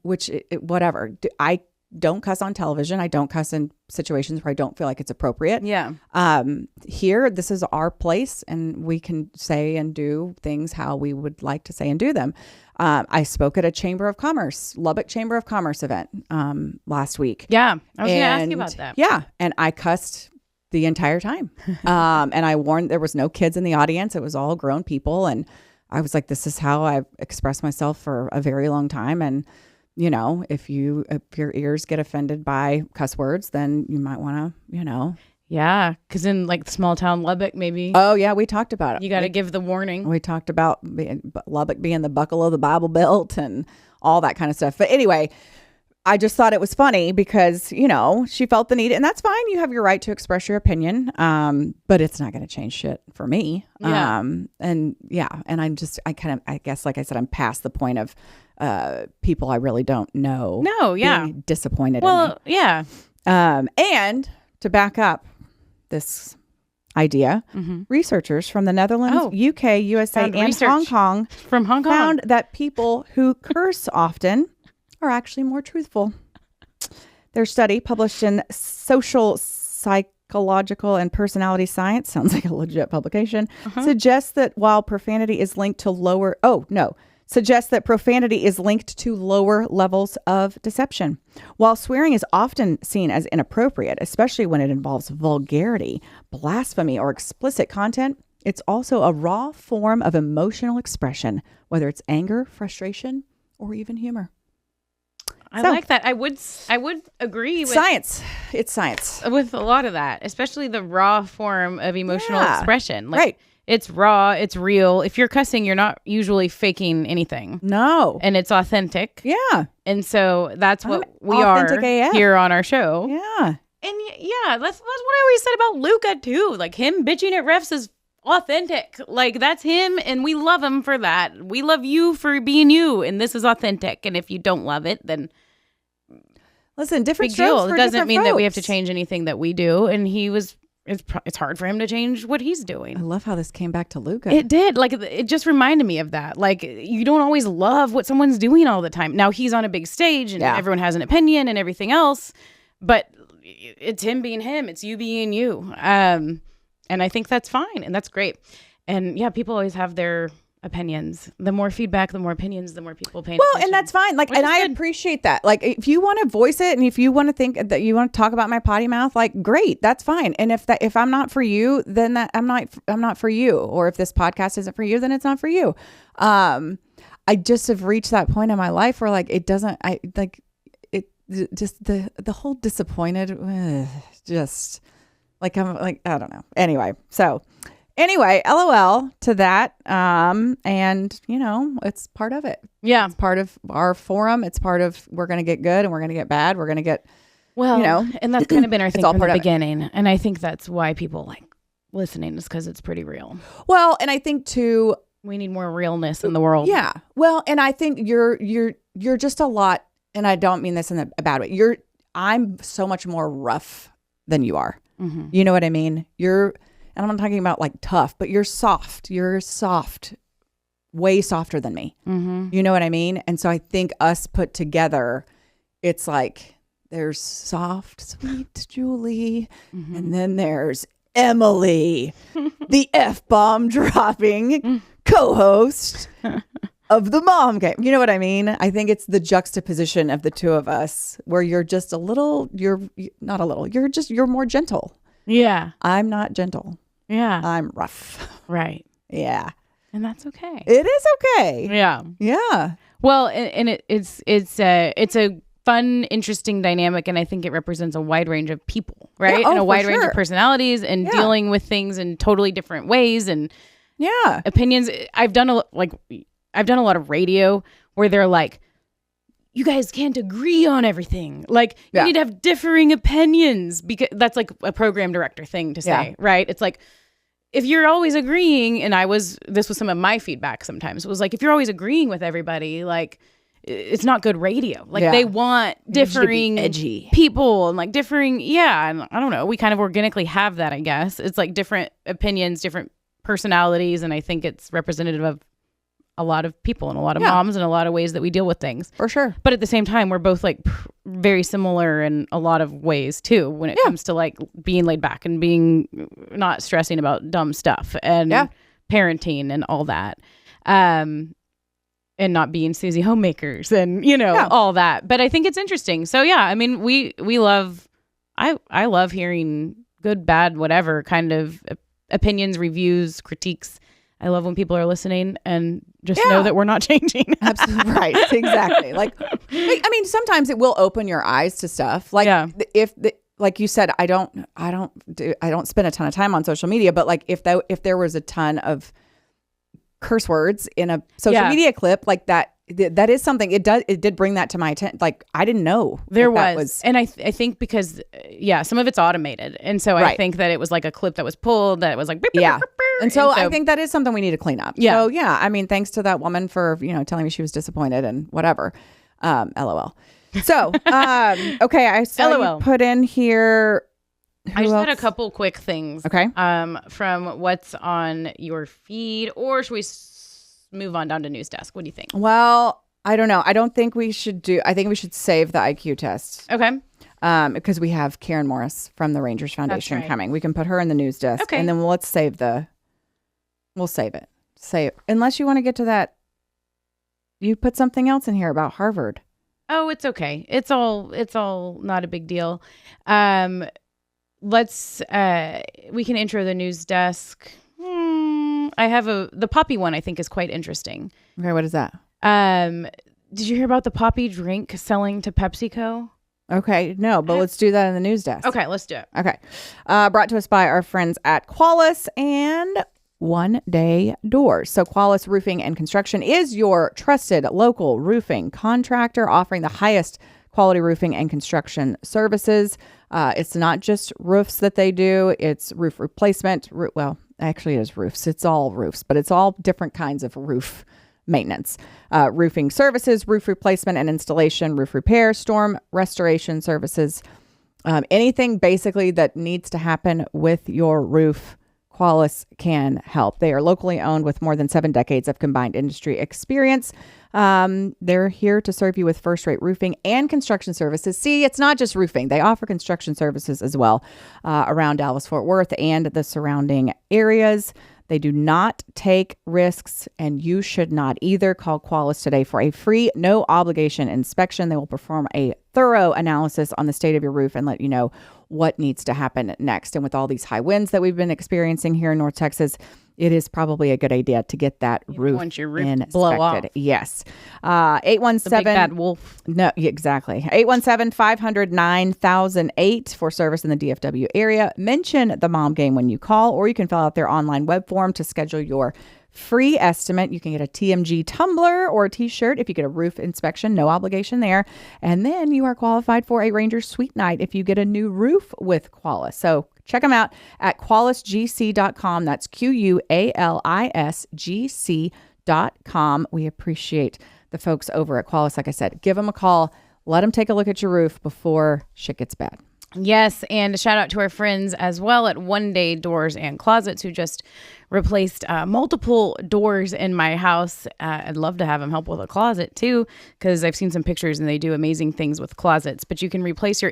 Whatever. I don't cuss on television. I don't cuss in situations where I don't feel like it's appropriate. Yeah. Here, this is our place, and we can say and do things how we would like to say and do them. I spoke at a Lubbock Chamber of Commerce event last week. Yeah. I was going to ask you about that. Yeah. And I cussed the entire time. And I warned, there was no kids in the audience. It was all grown people. And I was like, this is how I've expressed myself for a very long time. And if your ears get offended by cuss words, then you might want to, Yeah, because in like small town Lubbock, maybe. Oh, yeah, we talked about it. You got to give the warning. We talked about Lubbock being the buckle of the Bible Belt and all that kind of stuff. But anyway, I just thought it was funny because, she felt the need. And that's fine. You have your right to express your opinion. But it's not going to change shit for me. Yeah. And I guess, like I said, I'm past the point of people I really don't know. No, yeah. Being disappointed in me. Well, yeah. And to back up this idea, researchers from the Netherlands, UK, USA, and Hong Kong found that people who curse often are actually more truthful. Their study, published in Social Psychological and Personality Science, sounds like a legit publication, suggests that profanity is linked to lower levels of deception. While swearing is often seen as inappropriate, especially when it involves vulgarity, blasphemy, or explicit content, it's also a raw form of emotional expression, whether it's anger, frustration, or even humor. I like that. I would agree with science. It's science with a lot of that, especially the raw form of emotional expression. Right. It's raw. It's real. If you're cussing, you're not usually faking anything. No. And it's authentic. Yeah. And so that's what we are here on our show. Yeah. And yeah, that's what I always said about Luca too. Like him bitching at refs is authentic. Like that's him, and we love him for that. We love you for being you, and this is authentic. And if you don't love it, then listen, different strokes for it doesn't different mean folks. that we have to change anything that we do. And it's hard for him to change what he's doing. I love how this came back to Luca. It did. Like it just reminded me of that. Like you don't always love what someone's doing all the time. Now he's on a big stage and everyone has an opinion and everything else, but it's him being him. It's you being you. And I think that's fine and that's great. And yeah, people always have their opinions. The more feedback, the more opinions, the more people pay attention. And that's fine. Like, and I appreciate that. Like, if you want to voice it and if you want to think that you want to talk about my potty mouth, like, great, that's fine. And if I'm not for you, then I'm not for you. Or if this podcast isn't for you, then it's not for you. I just have reached that point in my life where like the whole disappointed, just like I'm like I don't know. Anyway, LOL to that. And it's part of it. Yeah. It's part of our forum. It's part of, we're going to get good and we're going to get bad. We're going to get, and that's kind of been our thing from the beginning. It. And I think that's why people like listening is because it's pretty real. Well, and I think too, we need more realness in the world. Yeah. Well, and I think you're just a lot, and I don't mean this in a bad way. I'm so much more rough than you are. Mm-hmm. You know what I mean? And I'm not talking about like tough, but you're soft. You're soft, way softer than me. Mm-hmm. You know what I mean? And so I think us put together, it's like there's soft, sweet Julie, and then there's Emily, the F-bomb dropping co-host of the mom game. You know what I mean? I think it's the juxtaposition of the two of us where you're just you're more gentle. Yeah. I'm not gentle. Yeah. I'm rough. Right. Yeah. And that's okay. It is okay. Yeah. Yeah. Well, and it's a fun, interesting dynamic, and I think it represents a wide range of people, right? Yeah, and a wide range of personalities and dealing with things in totally different ways and opinions. I've done a lot of radio where they're like, you guys can't agree on everything. Like you need to have differing opinions, because that's like a program director thing to say, right? It's like, if you're always agreeing, and this was some of my feedback sometimes, it was like, if you're always agreeing with everybody, like it's not good radio. Like they want differing edgy people and like differing. Yeah. And I don't know. We kind of organically have that, I guess. It's like different opinions, different personalities. And I think it's representative of a lot of people and a lot of moms and a lot of ways that we deal with things. For sure. But at the same time, we're both like very similar in a lot of ways too, when it comes to like being laid back and being not stressing about dumb stuff and parenting and all that. And not being Susie homemakers and, all that. But I think it's interesting. So yeah, I mean, we love, I love hearing good, bad, whatever kind of opinions, reviews, critiques. I love when people are listening and just know that we're not changing. Absolutely right. Exactly. Like, I mean, sometimes it will open your eyes to stuff. Like like you said, I don't spend a ton of time on social media, but like if there was a ton of curse words in a social media clip like that is something it did bring that to my attention. Like I didn't know there was. And I think because some of it's automated, and so I think that it was like a clip that was pulled that was like and so I think that is something we need to clean up. So I mean, thanks to that woman for telling me she was disappointed and whatever. LOL. So okay, I saw you put in here. I just had a couple quick things. Okay. From what's on your feed, or should we move on down to news desk? What do you think? Well, I don't know. I don't think we should I think we should save the IQ test. Okay. Because we have Karin Morris from the Rangers Foundation coming. We can put her in the news desk. Okay. And then we'll save it. Unless you want to get to that. You put something else in here about Harvard. Oh, it's okay. It's all not a big deal. We can intro the news desk. I have the Poppi one I think is quite interesting. Okay, what is that? Did you hear about the Poppi drink selling to PepsiCo? Okay, no, but let's do that in the news desk. Okay, let's do it. Okay. Brought to us by our friends at Quails and One Day Doors. So Quails Roofing and Construction is your trusted local roofing contractor offering the highest quality roofing and construction services. It's not just roofs that they do. It's roof replacement. Well, actually it is roofs. It's all roofs, but it's all different kinds of roof maintenance. Roofing services, roof replacement and installation, roof repair, storm restoration services. Anything basically that needs to happen with your roof, Quails can help. They are locally owned with more than 7 decades of combined industry experience. They're here to serve you with first-rate roofing and construction services. See, it's not just roofing. They offer construction services as well around Dallas-Fort Worth and the surrounding areas. They do not take risks, and you should not either. Call Quails today for a free, no-obligation inspection. They will perform a thorough analysis on the state of your roof and let you know what needs to happen next. And with all these high winds that we've been experiencing here in North Texas, it is probably a good idea to get that roof inspected. Blow off. Yes. 817 the big bad wolf. No, exactly. 817-500-9008 for service in the DFW area. Mention the Mom Game when you call, or you can fill out their online web form to schedule your free estimate. You can get a TMG tumbler or a t-shirt if you get a roof inspection. No obligation there. And then you are qualified for a Ranger Suite Night if you get a new roof with Quails. So check them out at qualisgc.com. That's QUALISGC.com. We appreciate the folks over at Quails. Like I said, give them a call. Let them take a look at your roof before shit gets bad. Yes, and a shout out to our friends as well at One Day Doors and Closets who just replaced multiple doors in my house. I'd love to have them help with a closet too, because I've seen some pictures and they do amazing things with closets. But you can replace your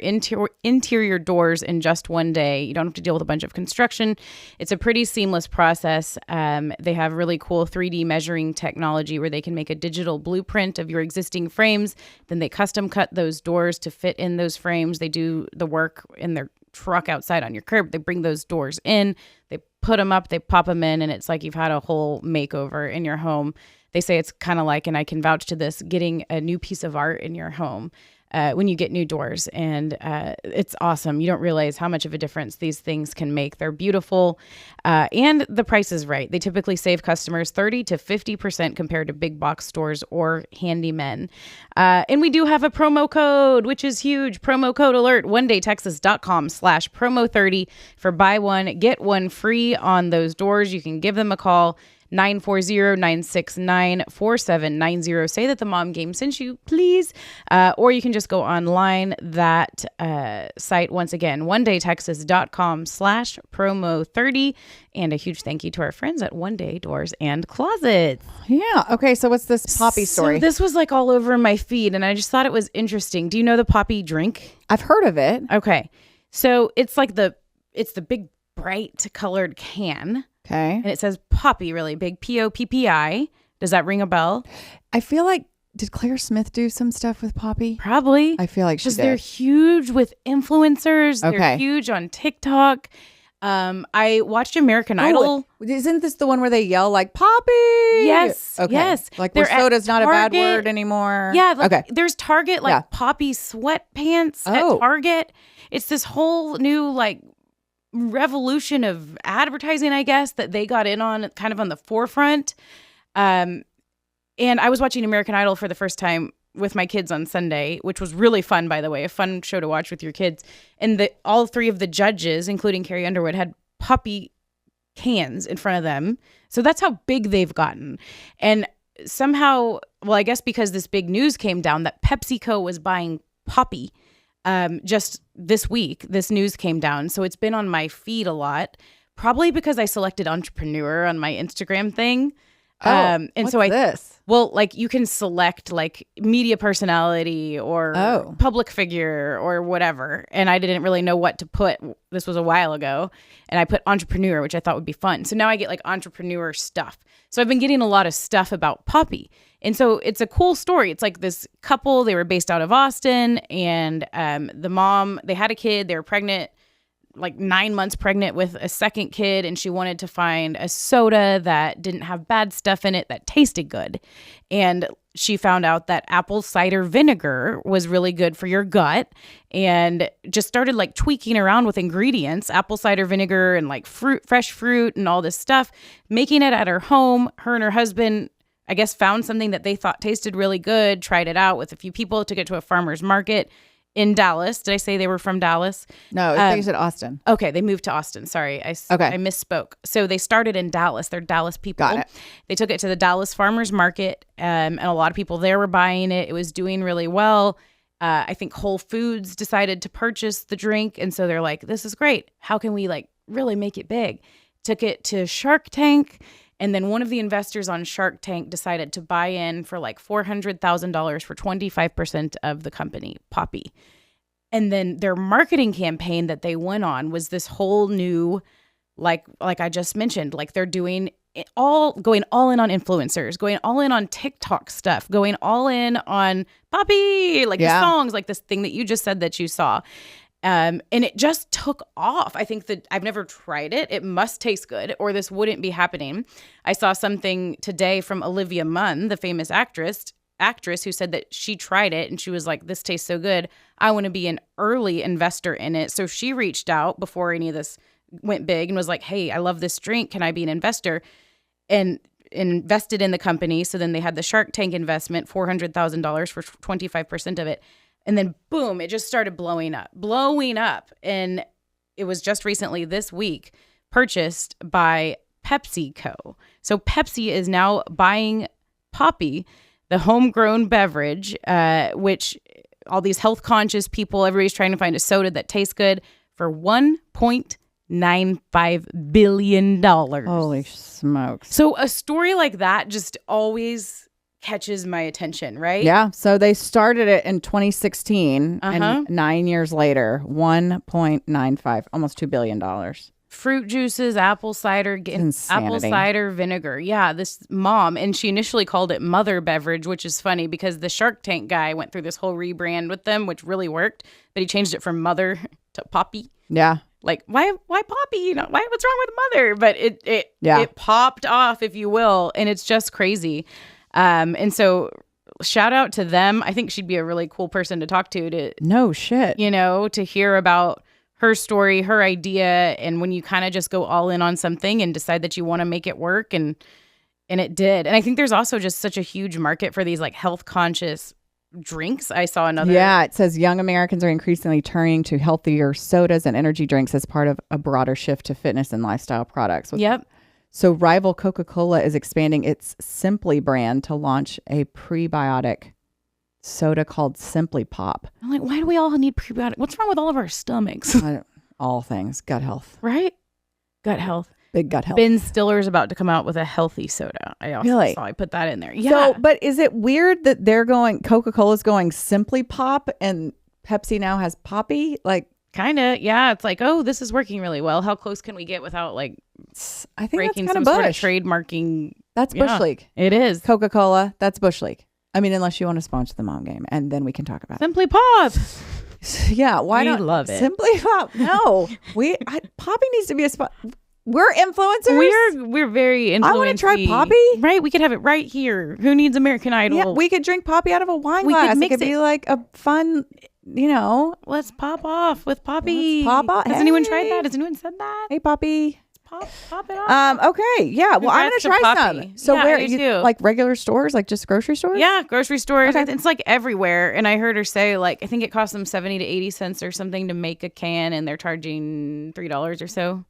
interior doors in just one day. You don't have to deal with a bunch of construction. It's a pretty seamless process. They have really cool 3D measuring technology where they can make a digital blueprint of your existing frames. Then they custom cut those doors to fit in those frames. They do the work in their truck outside on your curb. They bring those doors in, they put them up, they pop them in, and it's like you've had a whole makeover in your home. They say it's kind of like, and I can vouch to this, getting a new piece of art in your home when you get new doors. And it's awesome. You don't realize how much of a difference these things can make. They're beautiful. And the price is right. They typically save customers 30 to 50% compared to big box stores or handymen. And we do have a promo code, which is huge. Promo code alert, onedaytexas.com/promo30 for buy one, get one free on those doors. You can give them a call. 940-969-4790. Say that the Mom Game sent you, please. Or you can just go online. That site, once again, onedaytexas.com/promo30. And a huge thank you to our friends at One Day Doors and Closets. Yeah. Okay. So what's this Poppi story? So this was like all over my feed, and I just thought it was interesting. Do you know the Poppi drink? I've heard of it. Okay. So it's like it's the big bright colored can. Okay. And it says Poppi really big, Poppi. Does that ring a bell? I feel like, did Claire Smith do some stuff with Poppi? Probably. I feel like she did. Because they're huge with influencers. Okay. They're huge on TikTok. I watched American Idol. Isn't this the one where they yell like Poppi? Yes. Okay. Yes. Like where soda's not a bad word anymore. Yeah. Like, okay. There's Target Poppi sweatpants at Target. It's this whole new like revolution of advertising, I guess, that they got in on kind of on the forefront. And I was watching American Idol for the first time with my kids on Sunday, which was really fun, by the way, a fun show to watch with your kids. And all three of the judges, including Carrie Underwood, had Poppi cans in front of them. So that's how big they've gotten. And somehow, well, I guess because this big news came down that PepsiCo was buying Poppi just this week, this news came down. So it's been on my feed a lot, probably because I selected entrepreneur on my Instagram thing. And what's so this? Well, like you can select like media personality or public figure or whatever. And I didn't really know what to put. This was a while ago. And I put entrepreneur, which I thought would be fun. So now I get like entrepreneur stuff. So I've been getting a lot of stuff about Poppi. And so it's a cool story. It's like this couple, they were based out of Austin, and the mom, they had a kid, they were pregnant, like 9 months pregnant with a second kid, and she wanted to find a soda that didn't have bad stuff in it that tasted good. And she found out that apple cider vinegar was really good for your gut, and just started like tweaking around with ingredients, apple cider vinegar and like fresh fruit and all this stuff, making it at her home. Her and her husband, I guess, found something that they thought tasted really good, tried it out with a few people, took it to a farmer's market in Dallas. Did I say they were from Dallas? No, I think you said Austin. Okay, they moved to Austin. Sorry, I misspoke. So they started in Dallas. They're Dallas people. Got it. They took it to the Dallas farmer's market, and a lot of people there were buying it. It was doing really well. I think Whole Foods decided to purchase the drink, and so they're like, this is great. How can we like really make it big? Took it to Shark Tank. And then one of the investors on Shark Tank decided to buy in for like $400,000 for 25% of the company, Poppi. And then their marketing campaign that they went on was this whole new, like I just mentioned, like they're doing it going all in on influencers, going all in on TikTok stuff, going all in on Poppi, like the songs, like this thing that you just said that you saw. And it just took off. I think that I've never tried it. It must taste good or this wouldn't be happening. I saw something today from Olivia Munn, the famous actress who said that she tried it and she was like, this tastes so good. I want to be an early investor in it. So she reached out before any of this went big and was like, hey, I love this drink. Can I be an investor? And invested in the company. So then they had the Shark Tank investment, $400,000 for 25% of it. And then boom, it just started blowing up. And it was just recently this week purchased by PepsiCo. So Pepsi is now buying Poppi, the homegrown beverage, which all these health conscious people, everybody's trying to find a soda that tastes good, for $1.95 billion. Holy smokes. So a story like that just always catches my attention, right? Yeah. So they started it in 2016 and 9 years later, 1.95, almost $2 billion. Fruit juices, apple cider vinegar. Yeah, this mom, and she initially called it Mother Beverage, which is funny because the Shark Tank guy went through this whole rebrand with them, which really worked, but he changed it from Mother to Poppi. Yeah. Like, why Poppi? You know, what's wrong with Mother? But it popped off, if you will, and it's just crazy. And so shout out to them. I think she'd be a really cool person to talk to no shit, to hear about her story, her idea. And when you kind of just go all in on something and decide that you want to make it work, and it did. And I think there's also just such a huge market for these like health conscious drinks. I saw another. Yeah. It says young Americans are increasingly turning to healthier sodas and energy drinks as part of a broader shift to fitness and lifestyle products. Yep. So rival Coca-Cola is expanding its Simply brand to launch a prebiotic soda called Simply Pop. I'm like, why do we all need prebiotic? What's wrong with all of our stomachs? All things. Gut health. Right? Gut health. Big gut health. Ben Stiller's about to come out with a healthy soda. I also saw I put that in there. Yeah. So, but is it weird that Coca-Cola's going Simply Pop and Pepsi now has Poppi? Like, kind of, yeah. It's like, oh, this is working really well. How close can we get without like I think breaking that's some sort of trademarking? That's Bush League. It is. Coca-Cola, that's Bush League. I mean, unless you want to sponsor the mom game, and then we can talk about Simply Pop. Yeah, why we not? Love it. Simply Pop. No, Poppi needs to be a spot. We're influencers. We're very influenced. I want to try Poppi. Right, we could have it right here. Who needs American Idol? Yeah, we could drink Poppi out of a wine glass. It could be like a fun, Let's pop off with Poppi. Let's pop off. Has anyone tried that? Has anyone said that? Hey, Poppi. Pop it off. Okay. Yeah. Well, I'm gonna try some. So where you like regular stores, like just grocery stores? Yeah, grocery stores. Okay. It's like everywhere. And I heard her say, like, I think it costs them 70 to 80 cents or something to make a can, and they're charging $3 or so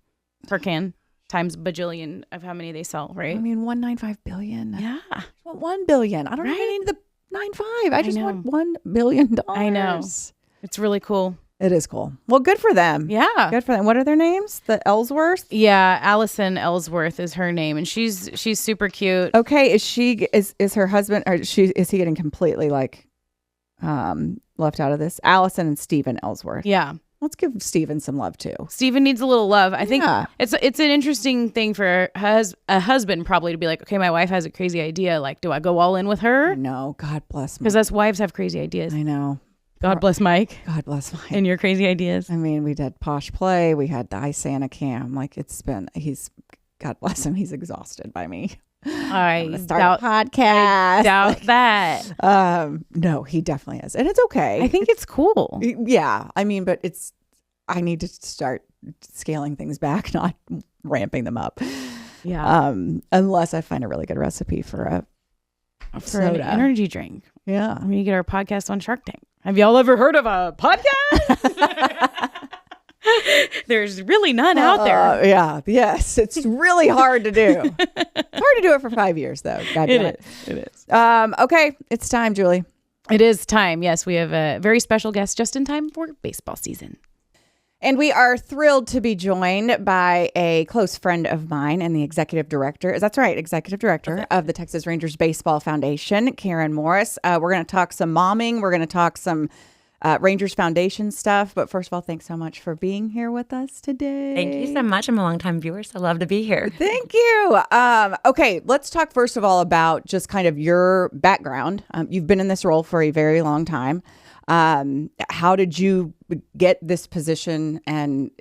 per can times bajillion of how many they sell. Right? I mean, 195 billion. Yeah. I want 1 billion. I don't even need the 95. I just want $1 billion. I know. It's really cool. It is cool. Well, good for them. Yeah. Good for them. What are their names? The Ellsworth? Yeah, Allison Ellsworth is her name, and she's super cute. Okay, is her husband, or is he getting completely like left out of this? Allison and Stephen Ellsworth. Yeah. Let's give Stephen some love too. Stephen needs a little love. I think it's an interesting thing for a husband probably to be like, okay, my wife has a crazy idea. Like, do I go all in with her? No, God bless me. Because us wives have crazy ideas. I know. God bless Mike. God bless Mike. And your crazy ideas. I mean, we did Posh Play. We had the iSanta Cam. Like God bless him. He's exhausted by me. I start a podcast. I doubt that. No, he definitely is. And it's okay. I think it's cool. Yeah. I mean, but I need to start scaling things back, not ramping them up. Yeah. Unless I find a really good recipe for an energy drink. Yeah. I'm going to get our podcast on Shark Tank. Have y'all ever heard of a podcast? There's really none out there. Yeah. Yes. It's really hard to do. It's hard to do it for 5 years, though. God damn it. It is. Okay. It's time, Julie. It is time. Yes. We have a very special guest just in time for baseball season. And we are thrilled to be joined by a close friend of mine and the executive director. That's right, executive director of the Texas Rangers Baseball Foundation, Karin Morris. We're going to talk some momming. We're going to talk some Rangers Foundation stuff. But first of all, thanks so much for being here with us today. Thank you so much. I'm a longtime viewer, so I love to be here. Thank you. Okay, let's talk first of all about just kind of your background. You've been in this role for a very long time. How did you get this position, and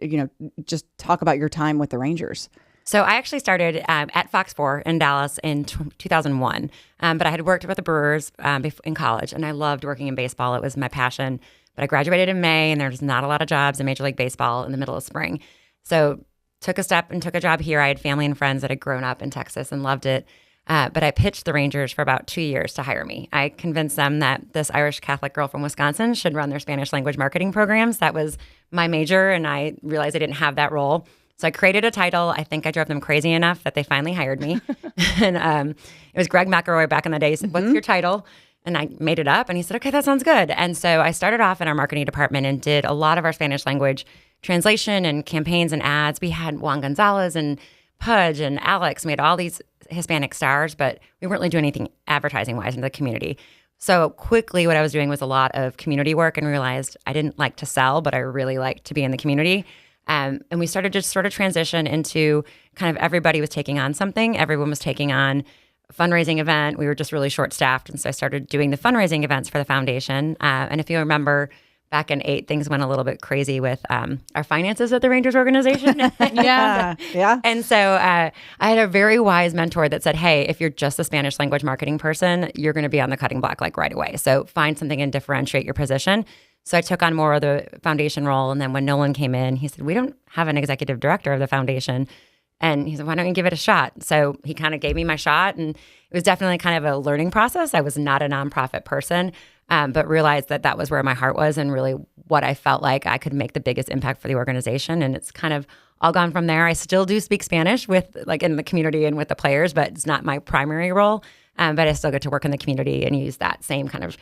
just talk about your time with the Rangers? So I actually started at Fox 4 in Dallas in 2001, but I had worked with the Brewers in college, and I loved working in baseball. It was my passion. But I graduated in May, and there's not a lot of jobs in Major League Baseball in the middle of spring. So took a step and took a job here. I had family and friends that had grown up in Texas and loved it. But I pitched the Rangers for about 2 years to hire me. I convinced them that this Irish Catholic girl from Wisconsin should run their Spanish language marketing programs. That was my major, and I realized I didn't have that role. So I created a title. I think I drove them crazy enough that they finally hired me. And it was Greg McElroy back in the day. He said, what's your title? And I made it up, and he said, okay, that sounds good. And so I started off in our marketing department and did a lot of our Spanish language translation and campaigns and ads. We had Juan Gonzalez and Pudge and Alex. We had all these Hispanic stars, but we weren't really doing anything advertising-wise in the community. So quickly what I was doing was a lot of community work, and realized I didn't like to sell, but I really liked to be in the community. And we started to sort of transition into kind of everybody was taking on something. Everyone was taking on a fundraising event. We were just really short-staffed, and so I started doing the fundraising events for the foundation. And if you remember, back in 2008, things went a little bit crazy with our finances at the Rangers organization. Yeah. And so I had a very wise mentor that said, hey, if you're just a Spanish language marketing person, you're going to be on the cutting block like right away. So find something and differentiate your position. So I took on more of the foundation role. And then when Nolan came in, he said, we don't have an executive director of the foundation. And he said, why don't you give it a shot? So he kind of gave me my shot. And it was definitely kind of a learning process. I was not a nonprofit person, but realized that that was where my heart was and really what I felt like I could make the biggest impact for the organization. And it's kind of all gone from there. I still do speak Spanish with like in the community and with the players, but it's not my primary role. But I still get to work in the community and use that same kind of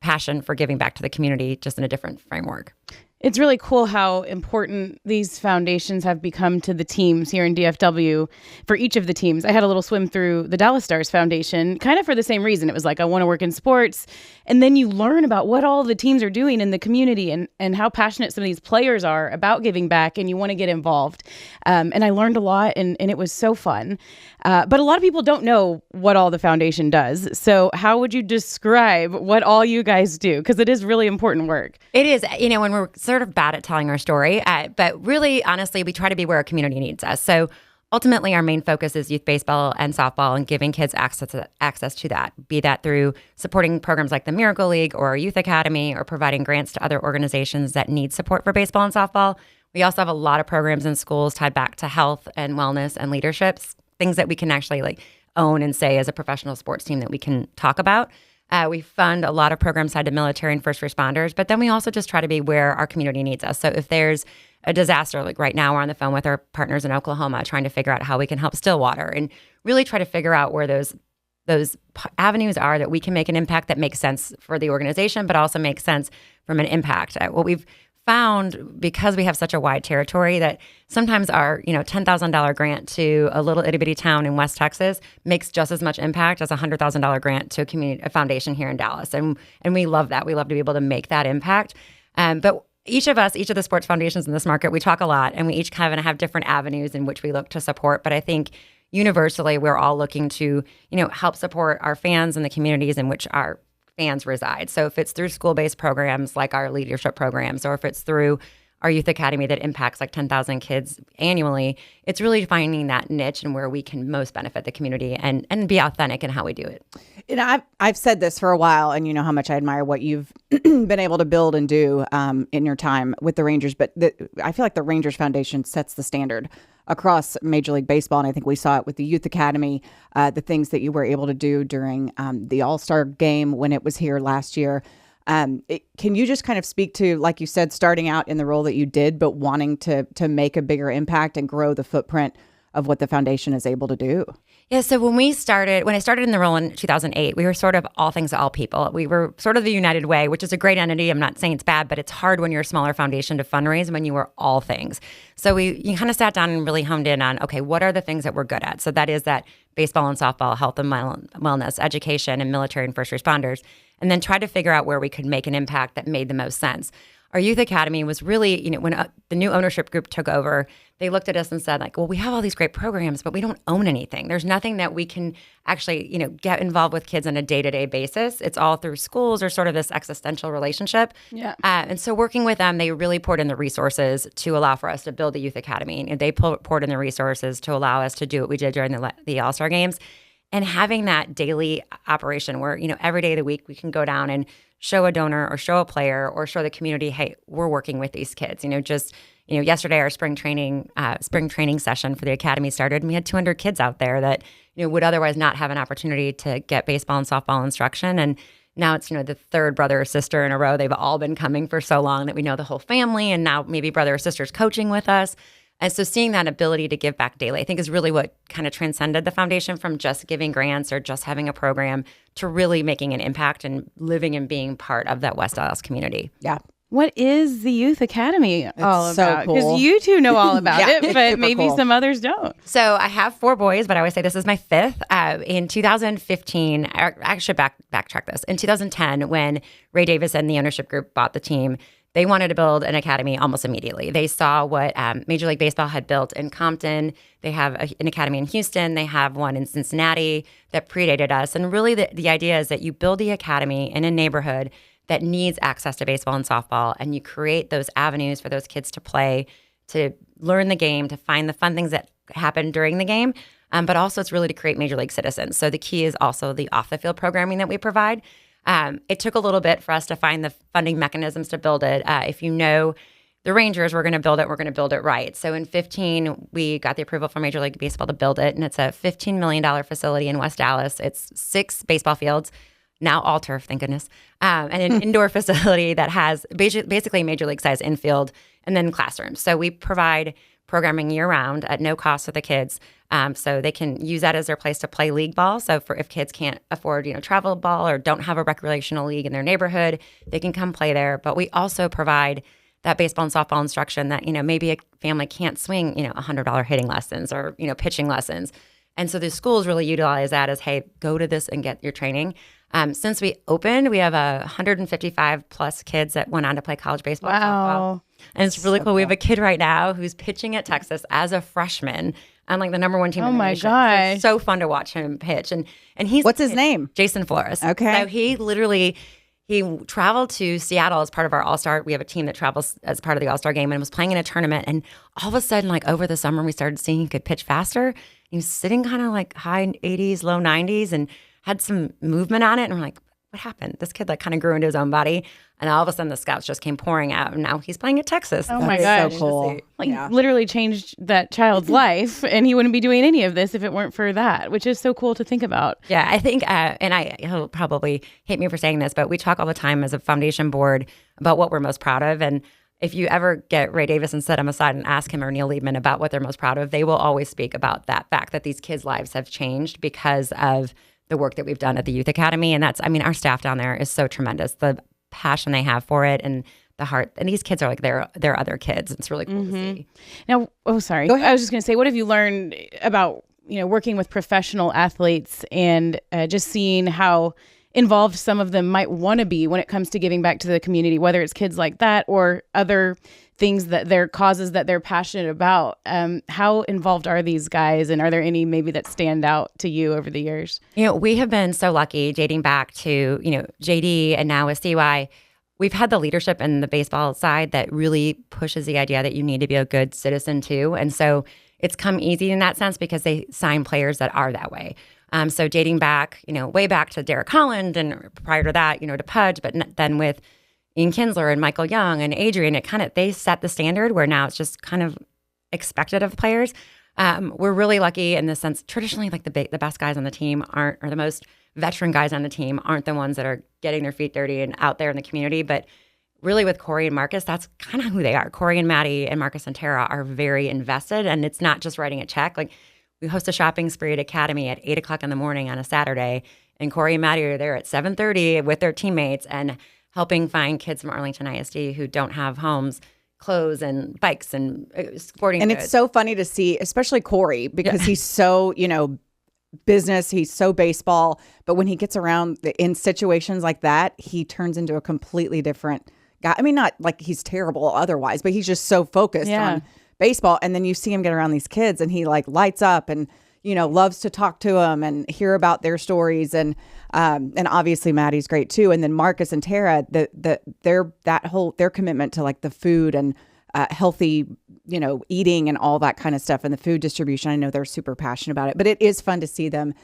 passion for giving back to the community, just in a different framework. It's really cool how important these foundations have become to the teams here in DFW for each of the teams. I had a little swim through the Dallas Stars Foundation, kind of for the same reason. It was like, I want to work in sports. And then you learn about what all the teams are doing in the community and how passionate some of these players are about giving back, and you want to get involved. And I learned a lot, and it was so fun. But a lot of people don't know what all the foundation does. So how would you describe what all you guys do? Because it is really important work. It is, when we're sort of bad at telling our story, but really, honestly, we try to be where our community needs us. So ultimately, our main focus is youth baseball and softball and giving kids access to that, be that through supporting programs like the Miracle League or our Youth Academy, or providing grants to other organizations that need support for baseball and softball. We also have a lot of programs in schools tied back to health and wellness and leaderships, things that we can actually own and say as a professional sports team that we can talk about. We fund a lot of programs tied to military and first responders, but then we also just try to be where our community needs us. So if there's a disaster, like right now we're on the phone with our partners in Oklahoma trying to figure out how we can help Stillwater, and really try to figure out where those avenues are that we can make an impact that makes sense for the organization, but also makes sense from an impact. What we've found, because we have such a wide territory, that sometimes our $10,000 grant to a little itty bitty town in West Texas makes just as much impact as a $100,000 grant to a foundation here in Dallas, and we love that. We love to be able to make that impact. But each of the sports foundations in this market, we talk a lot, and we each kind of have different avenues in which we look to support. But I think universally, we're all looking to help support our fans and the communities in which our fans reside. So if it's through school-based programs like our leadership programs, or if it's through our youth academy that impacts 10,000 kids annually, it's really finding that niche and where we can most benefit the community and be authentic in how we do it. I've said this for a while, and you know how much I admire what you've been able to build and do in your time with the Rangers. But I feel like the Rangers Foundation sets the standard across Major League Baseball, and I think we saw it with the Youth Academy, the things that you were able to do during the All-Star game when it was here last year. Can you just kind of speak to, like you said, starting out in the role that you did, but wanting to make a bigger impact and grow the footprint of what the foundation is able to do? Yeah, so when I started in the role in 2008, we were sort of all things to all people. We were sort of the United Way, which is a great entity. I'm not saying it's bad, but it's hard when you're a smaller foundation to fundraise when you were all things. So you kind of sat down and really honed in on, okay, what are the things that we're good at? So that is that baseball and softball, health and wellness, education, and military and first responders, and then tried to figure out where we could make an impact that made the most sense. Our youth academy was really, when the new ownership group took over, they looked at us and said, well, we have all these great programs, but we don't own anything. There's nothing that we can actually, get involved with kids on a day-to-day basis. It's all through schools or sort of this existential relationship. Yeah. And so working with them, they really poured in the resources to allow for us to build the youth academy. And they poured in the resources to allow us to do what we did during the All-Star games. And having that daily operation where, every day of the week we can go down and show a donor or show a player or show the community, hey, we're working with these kids. Yesterday our spring training session for the academy started, and we had 200 kids out there that, would otherwise not have an opportunity to get baseball and softball instruction. And now it's, the third brother or sister in a row. They've all been coming for so long that we know the whole family, and now maybe brother or sister's coaching with us. And so seeing that ability to give back daily, I think, is really what kind of transcended the foundation from just giving grants or just having a program to really making an impact and living and being part of that West Dallas community. Yeah. What is the Youth Academy all about? Cool. Because you two know all about Yeah, it, but maybe cool. some others don't. So I have 4 boys, but I always say this is my 5th. In 2015, I should backtrack this. In 2010, when Ray Davis and the ownership group bought the team, they wanted to build an academy almost immediately. They saw what Major League Baseball had built in Compton. They have an academy in Houston. They have one in Cincinnati that predated us. And really the idea is that you build the academy in a neighborhood that needs access to baseball and softball, and you create those avenues for those kids to play, to learn the game, to find the fun things that happen during the game. But also it's really to create Major League citizens. So the key is also the off-the-field programming that we provide. It took a little bit for us to find the funding mechanisms to build it. If you know the Rangers, we're going to build it right. So in 2015, we got the approval from Major League Baseball to build it, and it's a $15 million facility in West Dallas. It's 6 baseball fields, now all turf, thank goodness, and an indoor facility that has basically Major League size infield and then classrooms. So we provide programming year-round at no cost to the kids. So they can use that as their place to play league ball. So if kids can't afford, travel ball or don't have a recreational league in their neighborhood, they can come play there. But we also provide that baseball and softball instruction that, maybe a family can't swing, $100 hitting lessons or, pitching lessons. And so the schools really utilize that as, hey, go to this and get your training. Since we opened, we have 155 plus kids that went on to play college baseball. Wow. And it's really cool. We have a kid right now who's pitching at Texas as a freshman on like the number one team in the nation. gosh. So it's so fun to watch him pitch. And he's What's his name? Jason Flores. Okay. So he traveled to Seattle as part of our All-Star. We have a team that travels as part of the All-Star game and was playing in a tournament. And all of a sudden, like over the summer, we started seeing he could pitch faster. He was sitting kind of like high 80s, low 90s and had some movement on it. And we're like, what happened? This kid like kind of grew into his own body. And all of a sudden the scouts just came pouring out. And now he's playing at Texas. Oh my gosh. So cool. Like literally changed that child's life. And he wouldn't be doing any of this if it weren't for that, which is so cool to think about. Yeah, I think, he'll probably hate me for saying this, but we talk all the time as a foundation board about what we're most proud of. And if you ever get Ray Davis and set him aside and ask him or Neil Liebman about what they're most proud of, they will always speak about that fact that these kids' lives have changed because of the work that we've done at the Youth Academy. And our staff down there is so tremendous. The passion they have for it and the heart. And these kids are like their other kids. It's really cool to see. Now, sorry. I was just going to say, what have you learned about, working with professional athletes and just seeing how involved some of them might want to be when it comes to giving back to the community, whether it's kids like that or other things that their causes that they're passionate about. How involved are these guys, and are there any maybe that stand out to you over the years? We have been so lucky dating back to, JD and now with CY. We've had the leadership in the baseball side that really pushes the idea that you need to be a good citizen too. And so it's come easy in that sense because they sign players that are that way. So dating back, way back to Derek Holland and prior to that, to Pudge, but then with Ian Kinsler and Michael Young and Adrian, they set the standard where now it's just kind of expected of players. We're really lucky in the sense, traditionally, like the best guys on the team or the most veteran guys on the team aren't the ones that are getting their feet dirty and out there in the community. But really with Corey and Marcus, that's kind of who they are. Corey and Maddie and Marcus and Tara are very invested, and it's not just writing a check. Like we host a shopping spree at Academy at 8 o'clock in the morning on a Saturday, and Corey and Maddie are there at 7:30 with their teammates and helping find kids from Arlington ISD who don't have homes, clothes and bikes and sporting goods. It's so funny to see, especially Corey, because he's so, business, he's so baseball. But when he gets around in situations like that, he turns into a completely different guy. I mean, not like he's terrible otherwise, but he's just so focused on baseball. And then you see him get around these kids and he like lights up and loves to talk to them and hear about their stories. And obviously Maddie's great too. And then Marcus and Tara, their commitment to like the food and healthy, eating and all that kind of stuff and the food distribution. I know they're super passionate about it, but it is fun to see them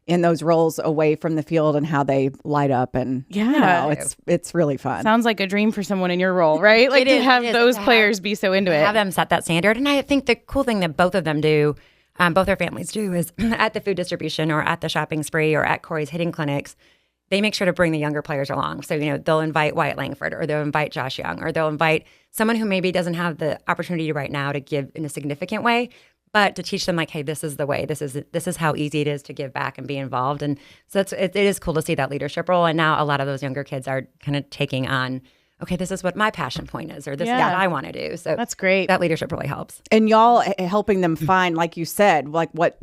in those roles away from the field and how they light up. And it's really fun. Sounds like a dream for someone in your role, right? Like to have those players be so into it. Have them set that standard. And I think the cool thing that both of them do, both their families do, is at the food distribution or at the shopping spree or at Corey's hitting clinics, they make sure to bring the younger players along. So, they'll invite Wyatt Langford or they'll invite Josh Young or they'll invite someone who maybe doesn't have the opportunity right now to give in a significant way, but to teach them like, hey, this is the way, this is how easy it is to give back and be involved. And so it is cool to see that leadership role. And now a lot of those younger kids are kind of taking on, okay, this is what my passion point is, or this is what I want to do. So that's great. That leadership really helps. And y'all helping them find, like you said, like what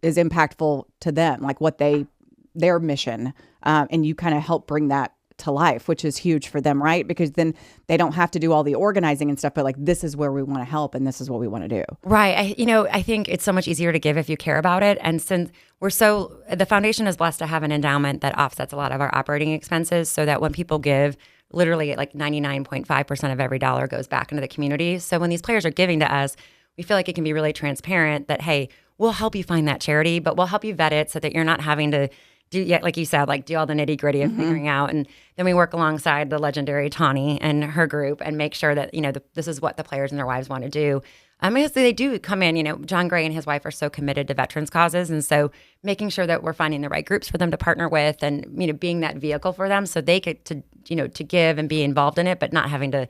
is impactful to them, like what their mission, and you kind of help bring that to life, which is huge for them, right? Because then they don't have to do all the organizing and stuff, but like, this is where we want to help and this is what we want to do. Right. I think it's so much easier to give if you care about it. And since the foundation is blessed to have an endowment that offsets a lot of our operating expenses so that when people give, literally like 99.5% of every dollar goes back into the community. So when these players are giving to us, we feel like it can be really transparent that, hey, we'll help you find that charity, but we'll help you vet it so that you're not having to do, like you said, like do all the nitty gritty of figuring out. And then we work alongside the legendary Tawny and her group and make sure that, this is what the players and their wives want to do. Because they do come in, John Gray and his wife are so committed to veterans causes. And so making sure that we're finding the right groups for them to partner with and, being that vehicle for them so they get to give and be involved in it, but not having to,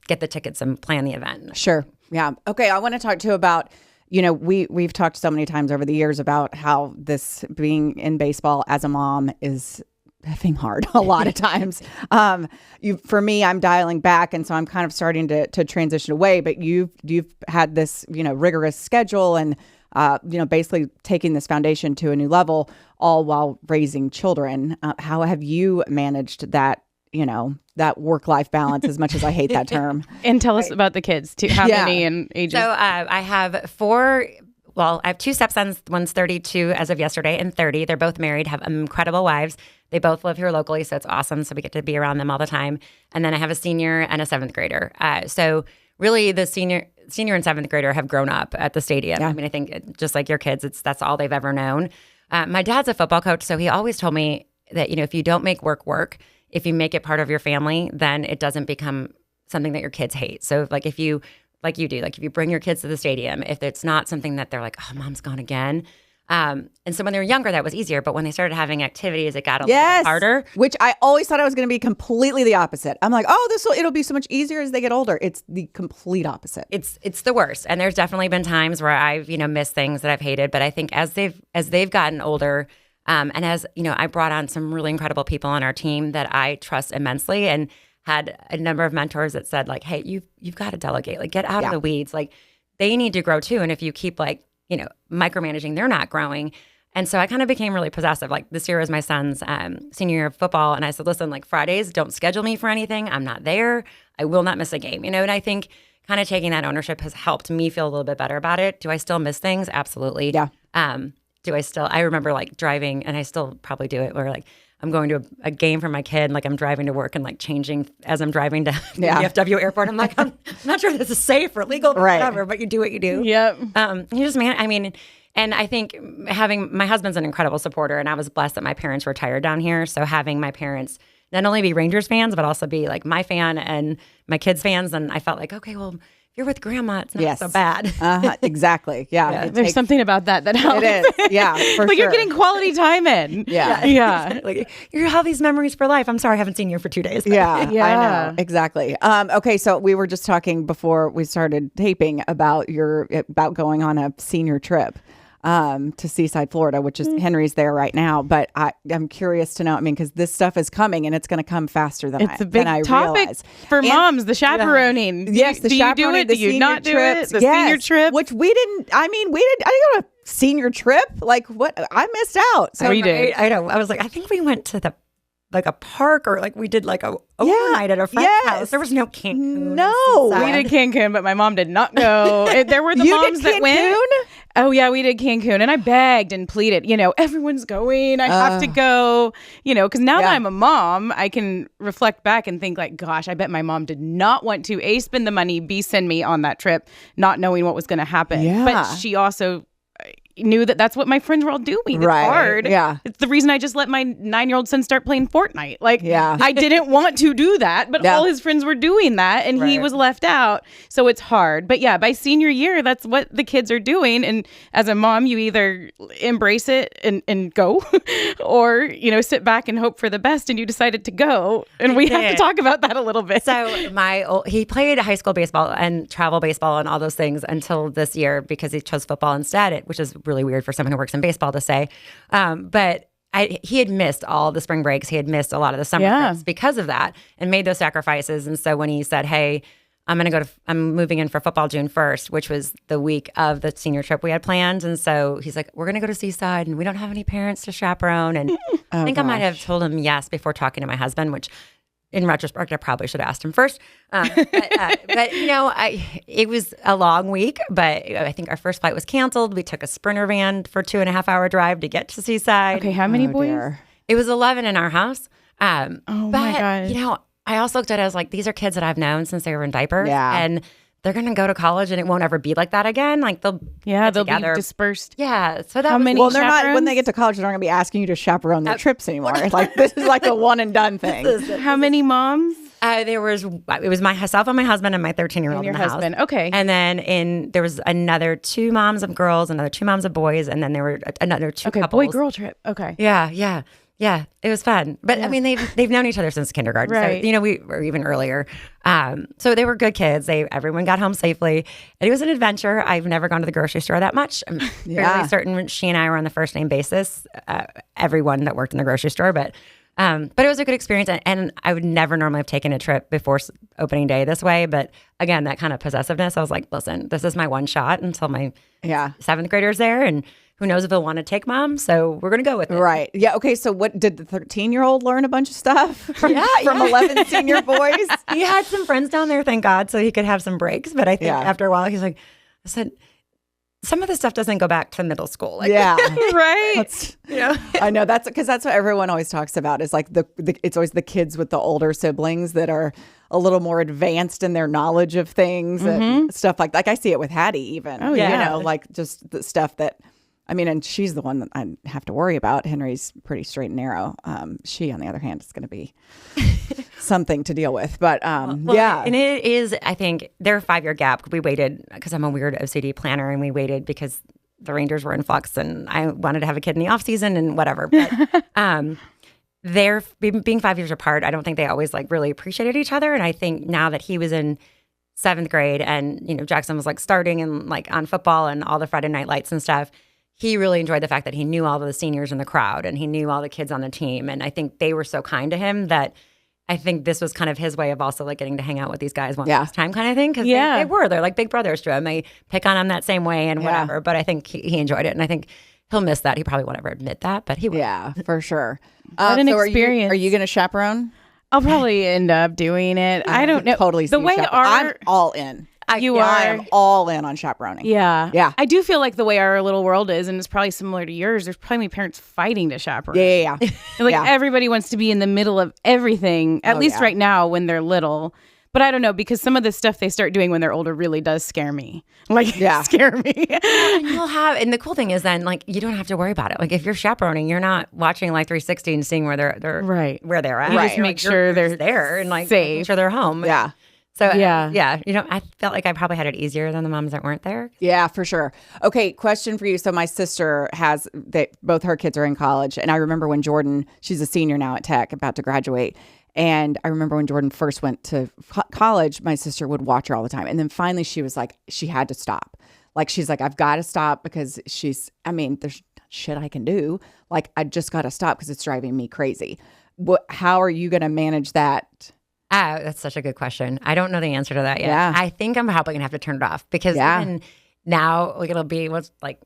get the tickets and plan the event. Sure. Yeah. Okay. I want to talk too about, we've talked so many times over the years about how this being in baseball as a mom is effing hard a lot of times. For me, I'm dialing back, and so I'm kind of starting to transition away. But you've had this, rigorous schedule, and basically taking this foundation to a new level, all while raising children. How have you managed that? That work-life balance, as much as I hate that term. And tell us about the kids too. How many and ages? So I have 4. Well, I have 2 stepsons. One's 32 as of yesterday and 30. They're both married, have incredible wives. They both live here locally, so it's awesome. So we get to be around them all the time. And then I have a senior and a 7th grader. So really the senior and 7th grader have grown up at the stadium. Yeah. I mean, I think just like your kids, that's all they've ever known. My dad's a football coach, so he always told me that, if you don't make work, if you make it part of your family, then it doesn't become something that your kids hate. So if you, like you do, if you bring your kids to the stadium, if it's not something that they're like, oh, mom's gone again. And so when they were younger, that was easier. But when they started having activities, it got a little bit harder. Which I always thought I was going to be completely the opposite. I'm like, it'll be so much easier as they get older. It's the complete opposite. It's the worst. And there's definitely been times where I've, missed things that I've hated. But I think as they've gotten older, and as, I brought on some really incredible people on our team that I trust immensely, and had a number of mentors that said, like, hey, you've got to delegate, get out of the weeds. They need to grow too. And if you keep micromanaging, they're not growing. And so I kind of became really possessive. This year was my son's senior year of football. And I said, listen, Fridays, don't schedule me for anything. I'm not there. I will not miss a game, and I think kind of taking that ownership has helped me feel a little bit better about it. Do I still miss things? Absolutely. Yeah. I remember driving, and I still probably do it, where I'm going to a game for my kid, I'm driving to work and changing as I'm driving to the DFW airport. I'm I'm not sure this is safe or legal or whatever, but you do what you do. Yep. You just, and I think having, my husband's an incredible supporter, and I was blessed that my parents retired down here. So having my parents not only be Rangers fans, but also be my fan and my kids' fans. And I felt okay, well, you're with grandma, it's not so bad. Exactly. Yeah. There's something about that helps. It is. Yeah, for sure. You're getting quality time in. Yeah. You have these memories for life. I'm sorry, I haven't seen you for 2 days. Yeah. I know. Exactly. Okay. So we were just talking before we started taping about going on a senior trip to Seaside, Florida, which is Henry's there right now. But I'm curious to know, because this stuff is coming, and it's going to come faster than it's a big topic realize. For moms, the chaperoning. Yes, the chaperoning. Do you not do it? The senior trip? Which we didn't, I didn't go to a senior trip. What? I missed out. So we did. I know. I was I think we went to a park, or we did a overnight at a friend's house. There was no Cancun. No, we did Cancun, but my mom did not go. There were the moms that went. Oh yeah, we did Cancun, and I begged and pleaded. Everyone's going. I have to go. Because now that I'm a mom, I can reflect back and think gosh, I bet my mom did not want to A, spend the money, B, send me on that trip, not knowing what was going to happen. Yeah. But she also knew that that's what my friends were all doing. It's hard. Yeah. It's the reason I just let my 9-year-old son start playing Fortnite. I didn't want to do that, but all his friends were doing that, and he was left out. So it's hard. But yeah, by senior year, that's what the kids are doing. And as a mom, you either embrace it and go, or, sit back and hope for the best, and you decided to go. And we have to talk about that a little bit. So he played high school baseball and travel baseball and all those things until this year, because he chose football instead, which is really weird for someone who works in baseball to say. But he had missed all the spring breaks. He had missed a lot of the summer trips because of that, and made those sacrifices. And so when he said, hey, I'm moving in for football June 1st, which was the week of the senior trip we had planned. And so he's like, we're going to go to Seaside, and we don't have any parents to chaperone. And I think I might have told him yes before talking to my husband, which in retrospect, I probably should have asked him first. But it was a long week, but I think our first flight was canceled. We took a Sprinter van for 2.5-hour drive to get to Seaside. Okay, how many boys? Dear. It was 11 in our house. My God. I also looked at it as these are kids that I've known since they were in diapers. Yeah. And they're going to go to college, and it won't ever be like that again. They'll be dispersed. Yeah. So that How many they're not, when they get to college, they're not going to be asking you to chaperone their trips anymore. This is a one and done thing. How many moms? It was myself and my husband and my 13-year-old in the husband. house. Okay. And then there was another 2 moms of girls, another 2 moms of boys, and then there were another 2 couples. Boy-girl trip. Okay. Yeah, it was fun. But they've known each other since kindergarten. Right. So, we were even earlier. So they were good kids. Everyone got home safely. And it was an adventure. I've never gone to the grocery store that much. I'm fairly certain she and I were on the first name basis, everyone that worked in the grocery store. But But it was a good experience, and I would never normally have taken a trip before opening day this way. But again, that kind of possessiveness, I was like, listen, this is my one shot until my 7th grader's there, and who knows if he'll want to take mom, so we're going to go with it. Right. Yeah. Okay, so what did the 13-year-old learn a bunch of stuff from 11 senior boys? He had some friends down there, thank God, so he could have some breaks. But I think after a while, he's like, I said, some of this stuff doesn't go back to middle school. Like, right. I know that's because that's what everyone always talks about is like it's always the kids with the older siblings that are a little more advanced in their knowledge of things and stuff like I see it with Hattie even. Oh, yeah. You know, like just the stuff that, I mean, and she's the one that I have to worry about. Henry's pretty straight and narrow. She, on the other hand, is going to be something to deal with. But And it is, I think, they're a 5-year gap. We waited because I'm a weird OCD planner, and we waited because the Rangers were in flux, and I wanted to have a kid in the off season and whatever. But they're being 5 years apart. I don't think they always like really appreciated each other. And I think now that he was in 7th grade, and Jackson was like starting and like on football and all the Friday night lights and stuff, he really enjoyed the fact that he knew all of the seniors in the crowd and he knew all the kids on the team. And I think they were so kind to him that I think this was kind of his way of also like getting to hang out with these guys one last time kind of thing. Because they're like big brothers to him. They pick on him that same way and whatever. But I think he enjoyed it. And I think he'll miss that. He probably won't ever admit that, but he will. Yeah, for sure. What an experience. Are you going to chaperone? I'll probably end up doing it. I don't know. Totally. The way I'm all in. I am all in on chaperoning. Yeah. Yeah. I do feel like the way our little world is, and it's probably similar to yours, there's probably parents fighting to chaperone. Yeah. And like everybody wants to be in the middle of everything, at least right now when they're little. But I don't know, because some of the stuff they start doing when they're older really does scare me. Scare me. And the cool thing is then, like, you don't have to worry about it. Like, if you're chaperoning, you're not watching like 360 and seeing where they're where they're at. You just make sure they're there and like safe. making sure they're home. Yeah. So I felt like I probably had it easier than the moms that weren't there. Yeah, for sure. Okay, question for you. So my sister both her kids are in college, and I remember when Jordan, she's a senior now at Tech, about to graduate. And I remember when Jordan first went to college, my sister would watch her all the time. And then finally she was like, she had to stop. Like, she's like, I've got to stop because there's shit I can do. Like, I just got to stop because it's driving me crazy. How are you going to manage that? That's such a good question. I don't know the answer to that yet. Yeah. I think I'm probably going to have to turn it off because even now, like, it'll be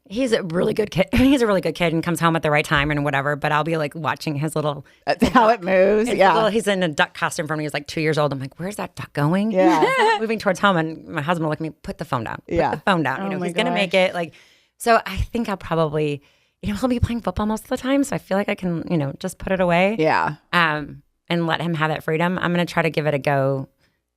he's a really good kid. He's a really good kid and comes home at the right time and whatever. But I'll be like watching his little how it moves. He's in a duck costume from when he was like 2 years old. I'm like, where's that duck going? Yeah, moving towards home, and my husband will look at me, put the phone down. Put the phone down. He's gonna make it. Like, so I think I'll probably, he'll be playing football most of the time. So I feel like I can, just put it away. Yeah. And let him have that freedom. I'm gonna try to give it a go.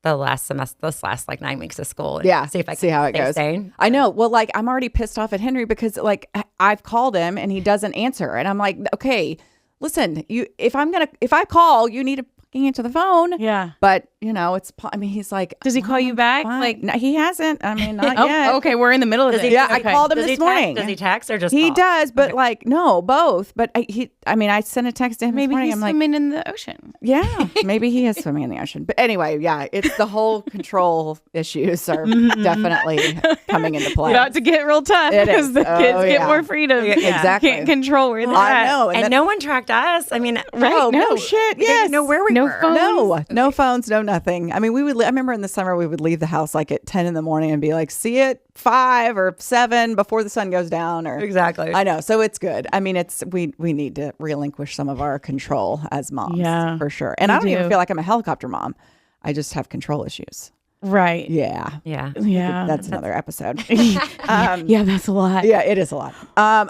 This last like 9 weeks of school. See if I can see how it goes. Sane. I know. Well, like, I'm already pissed off at Henry because like I've called him and he doesn't answer, and I'm like, okay, listen, if I call, you need to answer the phone. Yeah. But he's like, does he call you back? Fine. Like, no, he hasn't. I mean, not yet. Okay, we're in the middle of it. I called him this morning. Does he text or just he call? does, but like, no, both. But I sent a text to him maybe this morning. he's I'm like, swimming in the ocean. Yeah, maybe he is swimming in the ocean. But anyway, it's the whole control issues are definitely coming into play. It's about to get real tough because the kids get more freedom. Exactly. Can't control where they're at. I know. And no one tracked us. I mean, no shit. Yes. Didn't know where we were. Phones. No phones, no nothing. I mean, I remember in the summer we would leave the house like at 10 in the morning and be like, see you at 5 or 7 before the sun goes down. Or exactly. I know. So it's good. I mean, we need to relinquish some of our control as moms. Yeah, for sure. And I don't even feel like I'm a helicopter mom. I just have control issues. Right. Yeah. That's another episode. That's a lot. Yeah, it is a lot.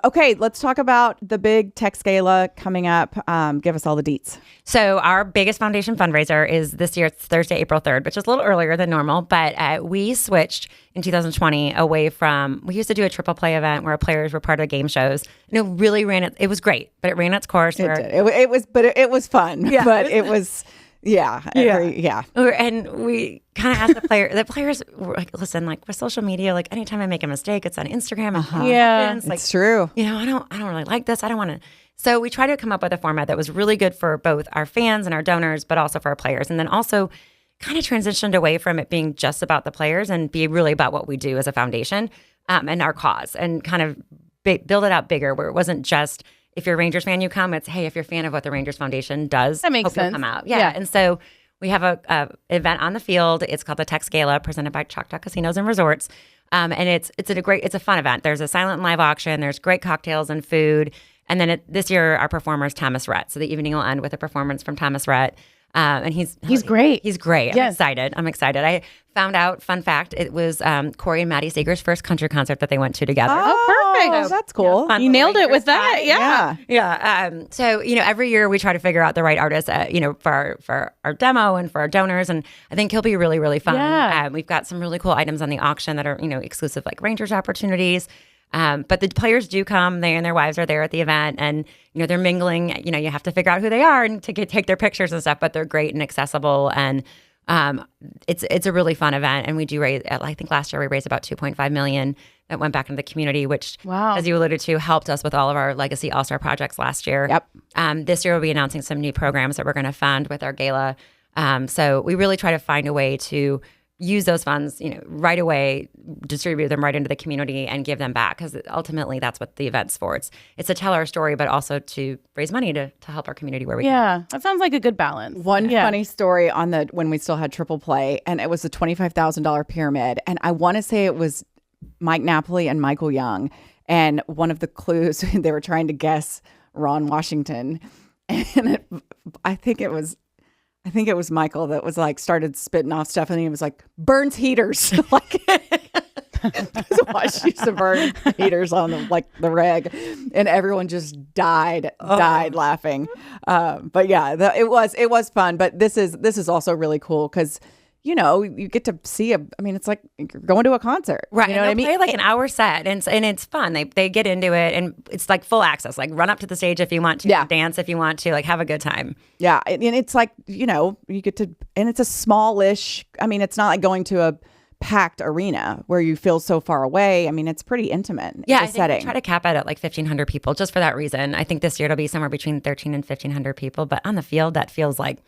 Okay, let's talk about the big Tech Gala coming up. Give us all the deets. So our biggest foundation fundraiser is this year. It's Thursday, April 3rd, which is a little earlier than normal. But we switched in 2020 away from, we used to do a triple play event where players were part of game shows. And it really it was great, but it ran its course. It was fun. Yeah. But it was... Yeah. And we kind of asked the players were like, listen, like with social media, like anytime I make a mistake, it's on Instagram. And it's true. I don't really like this. I don't want to. So we tried to come up with a format that was really good for both our fans and our donors, but also for our players. And then also kind of transitioned away from it being just about the players and be really about what we do as a foundation and our cause, and kind of build it out bigger where it wasn't just if you're a Rangers fan, you come. It's, hey, if you're a fan of what the Rangers Foundation does, that makes hope you'll sense. come out. Yeah. And so we have a event on the field. It's called the Tex Gala, presented by Choctaw Casinos and Resorts. And it's a fun event. There's a silent and live auction. There's great cocktails and food. And then this year, our performer is Thomas Rhett. So the evening will end with a performance from Thomas Rhett. And he's great. He's great. I'm excited. I found out, fun fact, it was Corey and Maddie Seeger's first country concert that they went to together. Oh, perfect. So, that's cool. You nailed it with that. Yeah. So, every year we try to figure out the right artist, for our demo and for our donors. And I think he'll be really, really fun. Yeah. We've got some really cool items on the auction that are, exclusive, like Rangers opportunities. But the players do come. They and their wives are there at the event, and they're mingling. You have to figure out who they are and take their pictures and stuff. But they're great and accessible, and it's a really fun event. And we do raise. I think last year we raised about $2.5 million that went back into the community, which, as you alluded to, helped us with all of our Legacy All-Star projects last year. Yep. This year we'll be announcing some new programs that we're going to fund with our gala. So we really try to find a way to use those funds, right away, distribute them right into the community and give them back, because ultimately that's what the event's for. It's to tell our story, but also to raise money to help our community where we can. That sounds like a good balance. One funny story on when we still had Triple Play, and it was a $25,000 pyramid, and I want to say it was Mike Napoli and Michael Young, and one of the clues they were trying to guess Ron Washington, and I think it was Michael that was like started spitting off stuff, and he was like, burns heaters. Like, Wash used to burn heaters on the reg, and everyone just died laughing. But yeah, it was fun. But this is also really cool because you get to see it's like you're going to a concert. Right. You know what I mean? Play like an hour set, and it's fun. They get into it, and it's like full access. Like, run up to the stage if you want to, dance if you want to, like, have a good time. Yeah. And it's like, you get to, and it's a smallish, it's not like going to a packed arena where you feel so far away. It's pretty intimate. Yeah, I think we try to cap it at like 1,500 people just for that reason. I think this year it'll be somewhere between 1,300 and 1,500 people, but on the field that feels like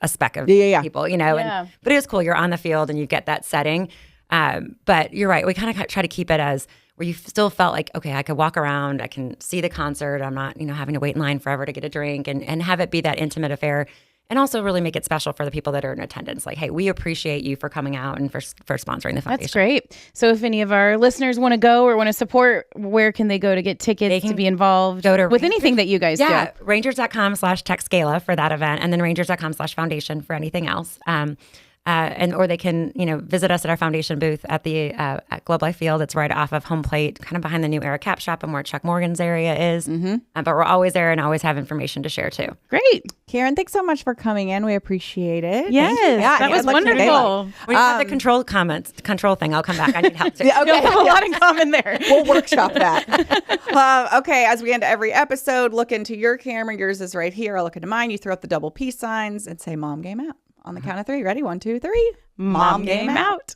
a speck of people, but it is cool. You're on the field and you get that setting. But you're right. We kind of try to keep it as where you still felt like, okay, I could walk around, I can see the concert. I'm not, having to wait in line forever to get a drink, and have it be that intimate affair. And also really make it special for the people that are in attendance. Like, hey, we appreciate you for coming out and for sponsoring the foundation. That's great. So if any of our listeners want to go or want to support, where can they go to get tickets to be involved with anything that you guys do? Yeah, Rangers.com/TexGala for that event, and then Rangers.com/foundation for anything else. Or they can, visit us at our foundation booth at the at Globe Life Field. It's right off of home plate, kind of behind the New Era Cap Shop and where Chuck Morgan's area is. Mm-hmm. But we're always there and always have information to share too. Great. Karin, thanks so much for coming in. We appreciate it. Yes, that was wonderful. When you have the control thing, I'll come back. I need help too. Okay. You'll have a lot in common there. We'll workshop that. Okay, as we end every episode, look into your camera. Yours is right here. I'll look into mine. You throw up the double peace signs and say, Mom, game out. On the count of three. Ready? 1, 2, 3. Mom game out.